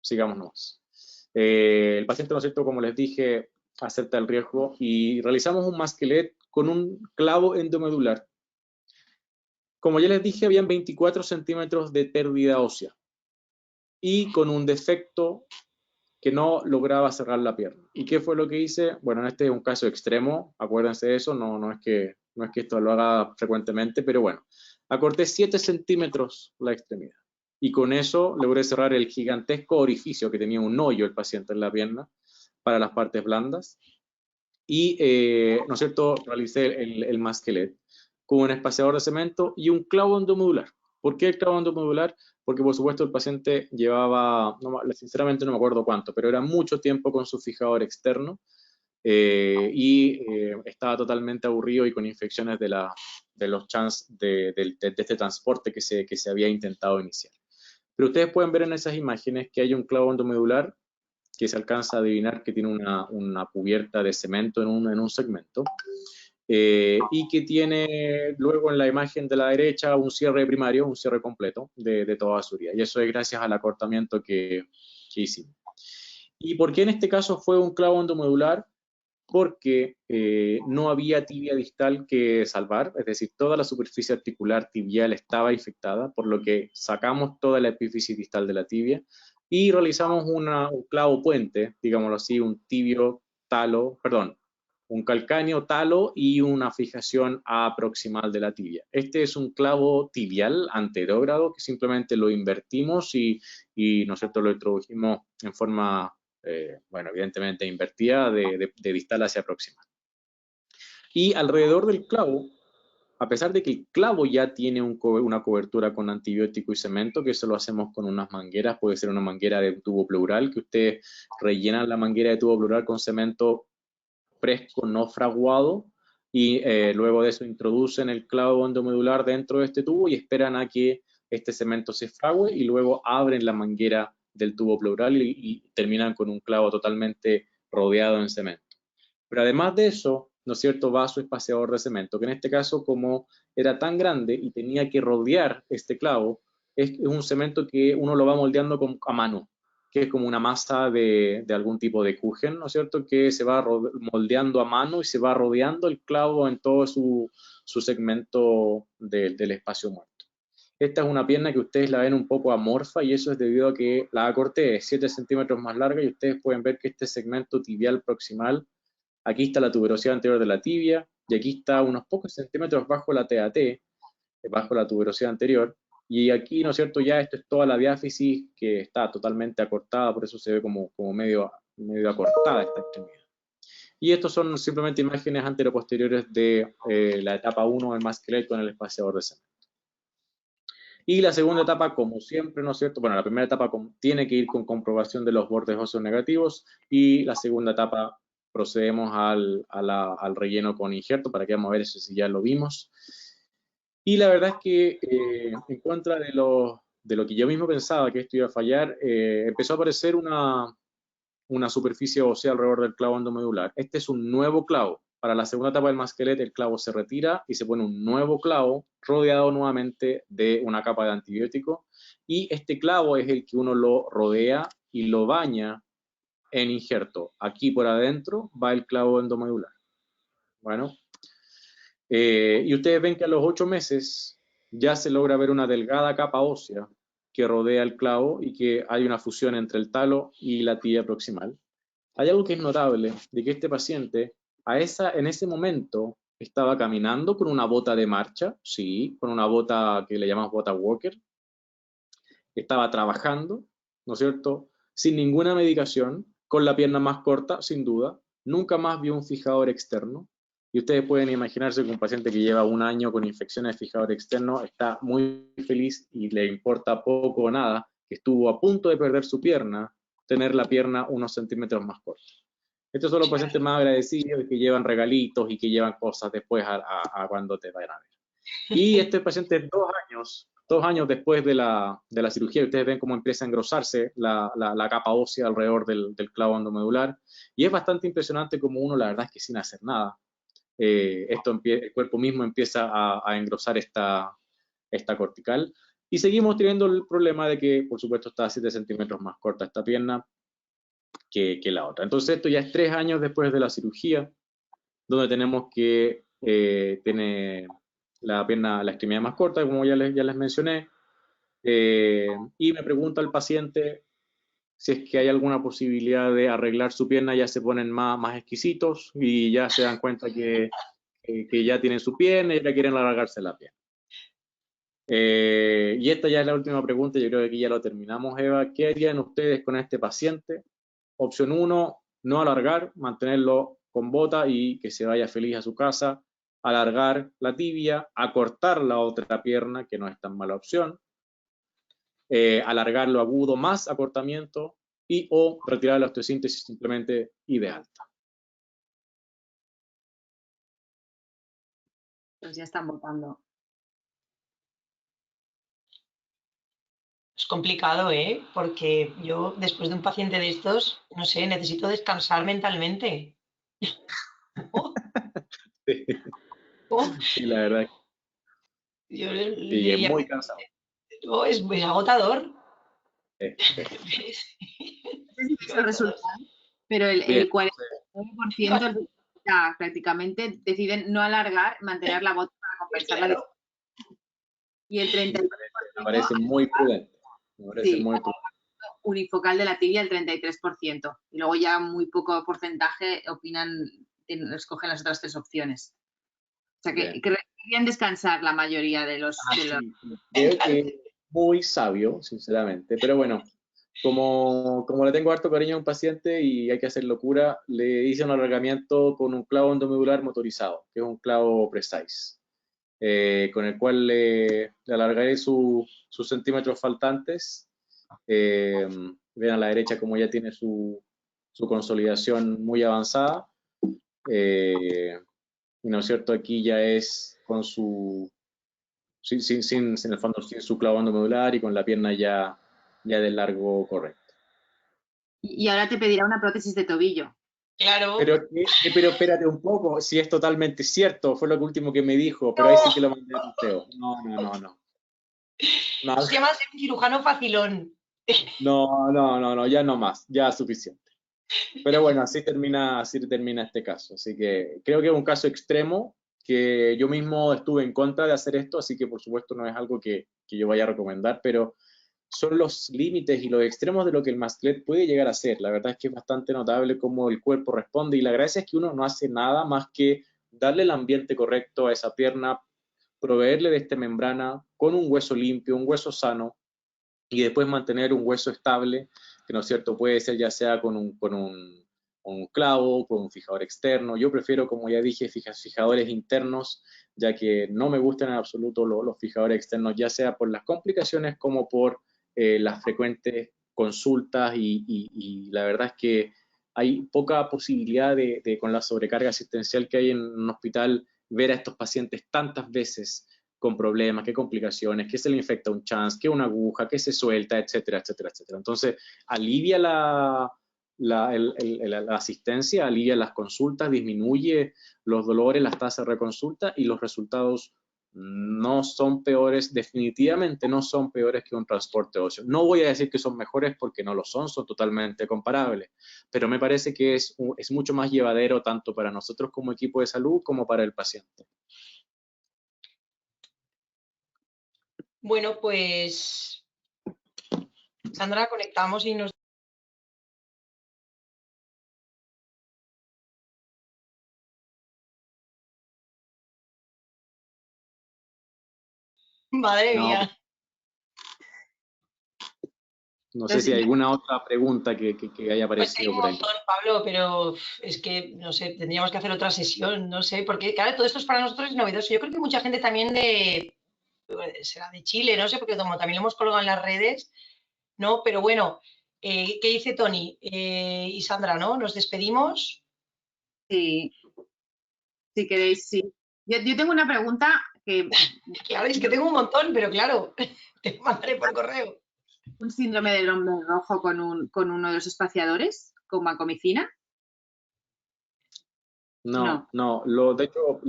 sigamos nomás. El paciente, ¿no es cierto?, como les dije, acepta el riesgo y realizamos un masquelet con un clavo endomedular. Como ya les dije, habían 24 centímetros de pérdida ósea y con un defecto que no lograba cerrar la pierna. ¿Y qué fue lo que hice? Bueno, este es un caso extremo, acuérdense de eso, no es que esto lo haga frecuentemente, pero bueno, acorté 7 centímetros la extremidad. Y con eso logré cerrar el gigantesco orificio que tenía un hoyo el paciente en la pierna para las partes blandas. Y, ¿no es cierto?, realicé el masquelet con un espaciador de cemento y un clavo endomedular. ¿Por qué el clavo endomedular? Porque, por supuesto, el paciente llevaba, sinceramente no me acuerdo cuánto, pero era mucho tiempo con su fijador externo estaba totalmente aburrido y con infecciones de los chans de este transporte que se había intentado iniciar. Pero ustedes pueden ver en esas imágenes que hay un clavo endomedular que se alcanza a adivinar que tiene una cubierta de cemento en un segmento, y que tiene luego en la imagen de la derecha un cierre primario, un cierre completo de toda su vida. Y eso es gracias al acortamiento que hicimos. ¿Y por qué en este caso fue un clavo endomedular? Porque no había tibia distal que salvar, es decir, toda la superficie articular tibial estaba infectada, por lo que sacamos toda la epífisis distal de la tibia y realizamos un clavo puente, digámoslo así, un calcáneo talo y una fijación proximal de la tibia. Este es un clavo tibial anterógrado que simplemente lo invertimos y nosotros lo introdujimos en forma, bueno, evidentemente invertida de distal hacia proximal. Y alrededor del clavo, a pesar de que el clavo ya tiene una cobertura con antibiótico y cemento, que eso lo hacemos con unas mangueras, puede ser una manguera de tubo pleural, que ustedes rellenan la manguera de tubo pleural con cemento fresco, no fraguado, y luego de eso introducen el clavo endomedular dentro de este tubo y esperan a que este cemento se frague y luego abren la manguera del tubo pleural y terminan con un clavo totalmente rodeado en cemento. Pero además de eso, ¿no es cierto?, va su espaciador de cemento, que en este caso, como era tan grande y tenía que rodear este clavo, es un cemento que uno lo va moldeando a mano, que es como una masa de algún tipo de kuchen, ¿no es cierto?, que se va moldeando a mano y se va rodeando el clavo en todo su segmento del espacio muerto. Esta es una pierna que ustedes la ven un poco amorfa y eso es debido a que la acorté 7 centímetros más larga y ustedes pueden ver que este segmento tibial proximal, aquí está la tuberosidad anterior de la tibia y aquí está unos pocos centímetros bajo la TAT, bajo la tuberosidad anterior. Y aquí, ¿no es cierto?, ya esto es toda la diáfisis que está totalmente acortada, por eso se ve como medio acortada esta extremidad. Y estos son simplemente imágenes anteroposteriores de la etapa 1 del masquelet con el espaciador de cemento. Y la segunda etapa, como siempre, ¿no es cierto? Bueno, la primera etapa tiene que ir con comprobación de los bordes óseos negativos y la segunda etapa procedemos al relleno con injerto, para que vamos a ver eso si ya lo vimos. Y la verdad es que en contra de lo que yo mismo pensaba que esto iba a fallar, empezó a aparecer una superficie ósea alrededor del clavo endomedular. Este es un nuevo clavo. Para la segunda etapa del masquelet, el clavo se retira y se pone un nuevo clavo rodeado nuevamente de una capa de antibiótico. Y este clavo es el que uno lo rodea y lo baña en injerto. Aquí por adentro va el clavo endomedular. Bueno, y ustedes ven que a los 8 meses ya se logra ver una delgada capa ósea que rodea el clavo y que hay una fusión entre el talo y la tibia proximal. Hay algo que es notable, de que este paciente en ese momento estaba caminando con una bota de marcha, sí, con una bota que le llamamos bota walker, estaba trabajando, ¿no es cierto?, sin ninguna medicación, con la pierna más corta, sin duda, nunca más vio un fijador externo, y ustedes pueden imaginarse que un paciente que lleva un año con infecciones de fijador externo está muy feliz y le importa poco o nada, que estuvo a punto de perder su pierna, tener la pierna unos centímetros más corta. Estos son los pacientes más agradecidos, que llevan regalitos y que llevan cosas después a cuando te vayan a ver. Y este paciente 2 años después de la cirugía, ustedes ven cómo empieza a engrosarse la capa ósea alrededor del clavo endomedular. Y es bastante impresionante como uno, la verdad es que sin hacer nada, el cuerpo mismo empieza a engrosar esta esta cortical. Y seguimos teniendo el problema de que, por supuesto, está a 7 centímetros más corta esta pierna que la otra. Entonces, esto ya es 3 años después de la cirugía, donde tenemos que tener la pierna, la extremidad más corta, como ya les mencioné. Y me pregunta el paciente si es que hay alguna posibilidad de arreglar su pierna, ya se ponen más exquisitos y ya se dan cuenta que ya tienen su pierna y ya quieren alargarse la pierna. Y esta ya es la última pregunta, yo creo que aquí ya lo terminamos, Eva. ¿Qué harían ustedes con este paciente? Opción 1, no alargar, mantenerlo con bota y que se vaya feliz a su casa. Alargar la tibia, acortar la otra pierna, que no es tan mala opción. Alargar lo agudo más acortamiento y o retirar la osteosíntesis simplemente y de alta. Pues ya están votando. Es complicado, ¿eh? Porque yo, después de un paciente de estos, no sé, necesito descansar mentalmente. Oh, Sí, oh, sí, la verdad. yo Sí, es le muy cansado. oh, es agotador. Sí. No sé si es el resultado, pero Bien, el 49% prácticamente deciden no alargar, mantener la bota para compensar la Claro. y el 33% me parece muy prudente. Me parece sí, muy prudente. unifocal de la tibia el 33%. Y luego ya muy poco porcentaje opinan, escogen las otras 3 opciones. O sea que querían descansar la mayoría de los... Sí, creo que es muy sabio, sinceramente, pero bueno, como le tengo harto cariño a un paciente y hay que hacer locura, le hice un alargamiento con un clavo endomedular motorizado, que es un clavo precise, con el cual le alargaré sus centímetros faltantes. Ven a la derecha como ya tiene su consolidación muy avanzada. Y no es cierto, aquí ya es con su sin el fondo, sin su clavo endomedular y con la pierna ya del largo correcto. Y ahora te pedirá una prótesis de tobillo. Claro. Pero espérate un poco, si es totalmente cierto, fue lo último que me dijo, pero ahí sí que lo mandé al testeo. No. Es que además es un cirujano facilón. No, ya no más, ya es suficiente. Pero bueno, así termina este caso. Así que creo que es un caso extremo que yo mismo estuve en contra de hacer esto, así que por supuesto no es algo que yo vaya a recomendar, pero son los límites y los extremos de lo que el masclet puede llegar a hacer. La verdad es que es bastante notable cómo el cuerpo responde y la gracia es que uno no hace nada más que darle el ambiente correcto a esa pierna, proveerle de esta membrana con un hueso limpio, un hueso sano y después mantener un hueso estable, que no es cierto, puede ser ya sea con un clavo, con un fijador externo. Yo prefiero, como ya dije, fijadores internos, ya que no me gustan en absoluto los fijadores externos, ya sea por las complicaciones como por las frecuentes consultas y la verdad es que hay poca posibilidad con la sobrecarga asistencial que hay en un hospital, ver a estos pacientes tantas veces con problemas, qué complicaciones, que se le infecta un chance, que una aguja, que se suelta, etcétera. Entonces, alivia la asistencia, alivia las consultas, disminuye los dolores, las tasas de reconsulta y los resultados no son peores, definitivamente no son peores que un transporte óseo. No voy a decir que son mejores porque no lo son totalmente comparables, pero me parece que es mucho más llevadero tanto para nosotros como equipo de salud como para el paciente. Bueno, pues Sandra, conectamos y nos... Madre mía. No sé si hay alguna otra pregunta que haya Pues hay aparecido un por ahí. montón, Pablo, pero es que, no sé, tendríamos que hacer otra sesión, no sé, porque claro, todo esto es para nosotros es novedoso. Yo creo que mucha gente también será de Chile, no sé, porque como también lo hemos colgado en las redes, ¿no? Pero bueno, ¿qué dice Tony y Sandra, no? ¿Nos despedimos? Sí, si queréis, sí. Yo tengo una pregunta que... Claro, es que tengo un montón, pero claro, te mandaré por correo. ¿Un síndrome del hombre rojo con uno de los espaciadores, con vancomicina? No. De hecho,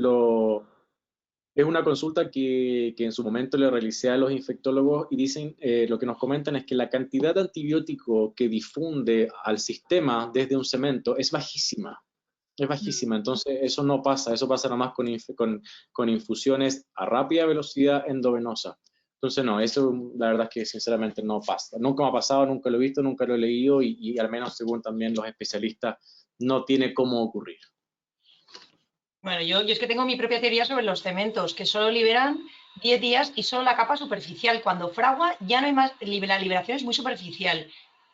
Es una consulta que en su momento le realicé a los infectólogos y dicen, lo que nos comentan es que la cantidad de antibiótico que difunde al sistema desde un cemento es bajísima. Es bajísima, entonces eso no pasa, eso pasa nomás con infusiones a rápida velocidad endovenosa. Entonces no, eso la verdad es que sinceramente no pasa. Nunca me ha pasado, nunca lo he visto, nunca lo he leído y al menos según también los especialistas no tiene cómo ocurrir. Bueno, yo es que tengo mi propia teoría sobre los cementos, que solo liberan 10 días y solo la capa superficial. Cuando fragua ya no hay más, la liberación es muy superficial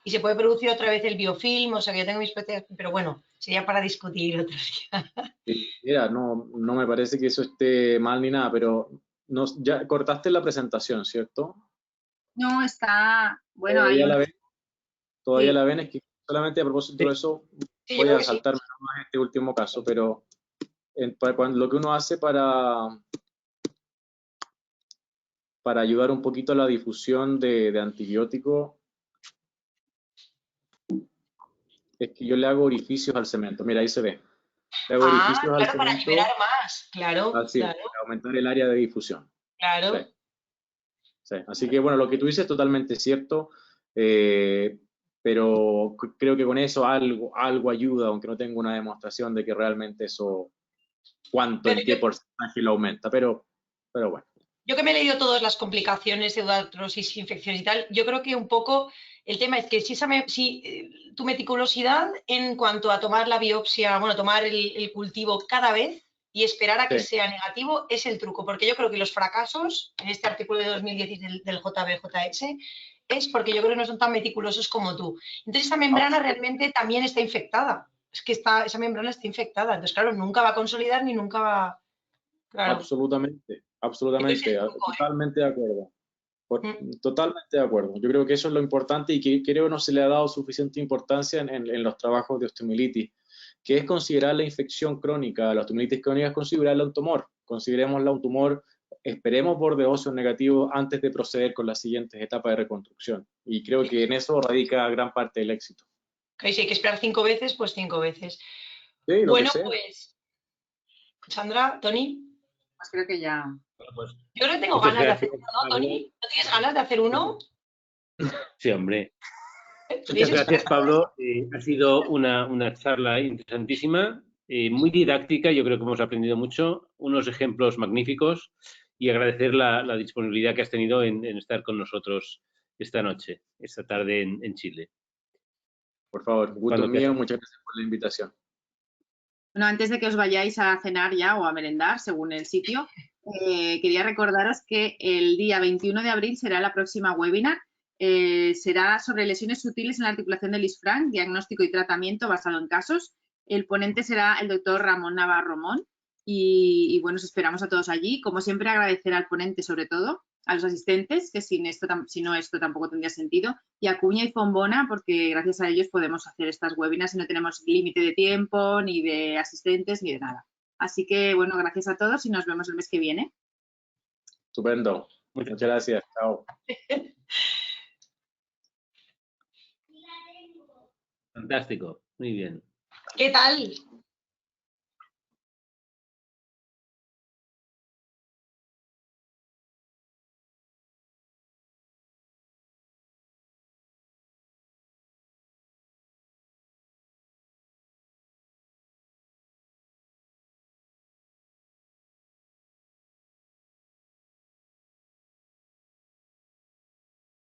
y se puede producir otra vez el biofilm, o sea que yo tengo mis propias, pero bueno, sería para discutir otro día. Sí, mira, no me parece que eso esté mal ni nada, pero ya cortaste la presentación, ¿cierto? No, está, bueno, ¿Todavía hay la ven? ¿Todavía sí. la ven? Es que solamente a propósito de eso Sí, yo voy creo a que sí. saltarme nomás este último caso, pero lo que uno hace para ayudar un poquito a la difusión de antibióticos es que yo le hago orificios al cemento. Mira, ahí se ve. Le hago Ah, orificios al claro, para liberar cemento, más. Claro, así, claro, para aumentar el área de difusión. Sí, claro. sí. Así que bueno, lo que tú dices es totalmente cierto, pero creo que con eso algo ayuda, aunque no tengo una demostración de que realmente eso, Pero en qué porcentaje lo aumenta, pero bueno. yo que me he leído todas las complicaciones de artrosis, infecciones y tal, yo creo que un poco el tema es que si tu meticulosidad en cuanto a tomar la biopsia, bueno, tomar el cultivo cada vez y esperar a que Sí. sea negativo es el truco, porque yo creo que los fracasos en este artículo de 2010 del JBJS es porque yo creo que no son tan meticulosos como tú. Entonces esa membrana realmente también está infectada, es que esa membrana está infectada, entonces claro, nunca va a consolidar ni nunca va, claro. Absolutamente, Entonces absolutamente, el truco, totalmente de acuerdo. ¿eh? Totalmente de acuerdo. Yo creo que eso es lo importante y que creo no se le ha dado suficiente importancia en los trabajos de osteomielitis, que es considerar la infección crónica, la osteomielitis crónica es considerarla un tumor. Considerémosla un tumor, esperemos borde óseo negativo antes de proceder con las siguientes etapas de reconstrucción. Y creo que en eso radica gran parte del éxito. Si hay que esperar 5 veces, pues 5 veces. Sí, lo que Bueno, sea. pues, Sandra, Tony, Pues creo que ya. Bueno, pues, yo no tengo muchas ganas de gracias, hacer uno, ¿no, Pablo. Tony? ¿No tienes ganas de hacer uno? Sí, hombre. ¿Tú Muchas tienes gracias, esperanza? Pablo. Ha sido una charla interesantísima, muy didáctica. Yo creo que hemos aprendido mucho, unos ejemplos magníficos y agradecer la disponibilidad que has tenido en estar con nosotros esta noche, esta tarde en Chile. Por favor, gusto Cuando mío, quieras. muchas gracias por la invitación. Bueno, antes de que os vayáis a cenar ya o a merendar, según el sitio, quería recordaros que el día 21 de abril será la próxima webinar. Será sobre lesiones sutiles en la articulación del isfranc, diagnóstico y tratamiento basado en casos. El ponente será el doctor Ramón Navarro Mon y bueno, os esperamos a todos allí. Como siempre, agradecer al ponente sobre todo, a los asistentes, que si no esto tampoco tendría sentido, y a Cuña y Fombona, porque gracias a ellos podemos hacer estas webinars y no tenemos límite de tiempo, ni de asistentes, ni de nada. Así que, bueno, gracias a todos y nos vemos el mes que viene. Estupendo. Muchas gracias. Chao. Fantástico. Muy bien. ¿Qué tal?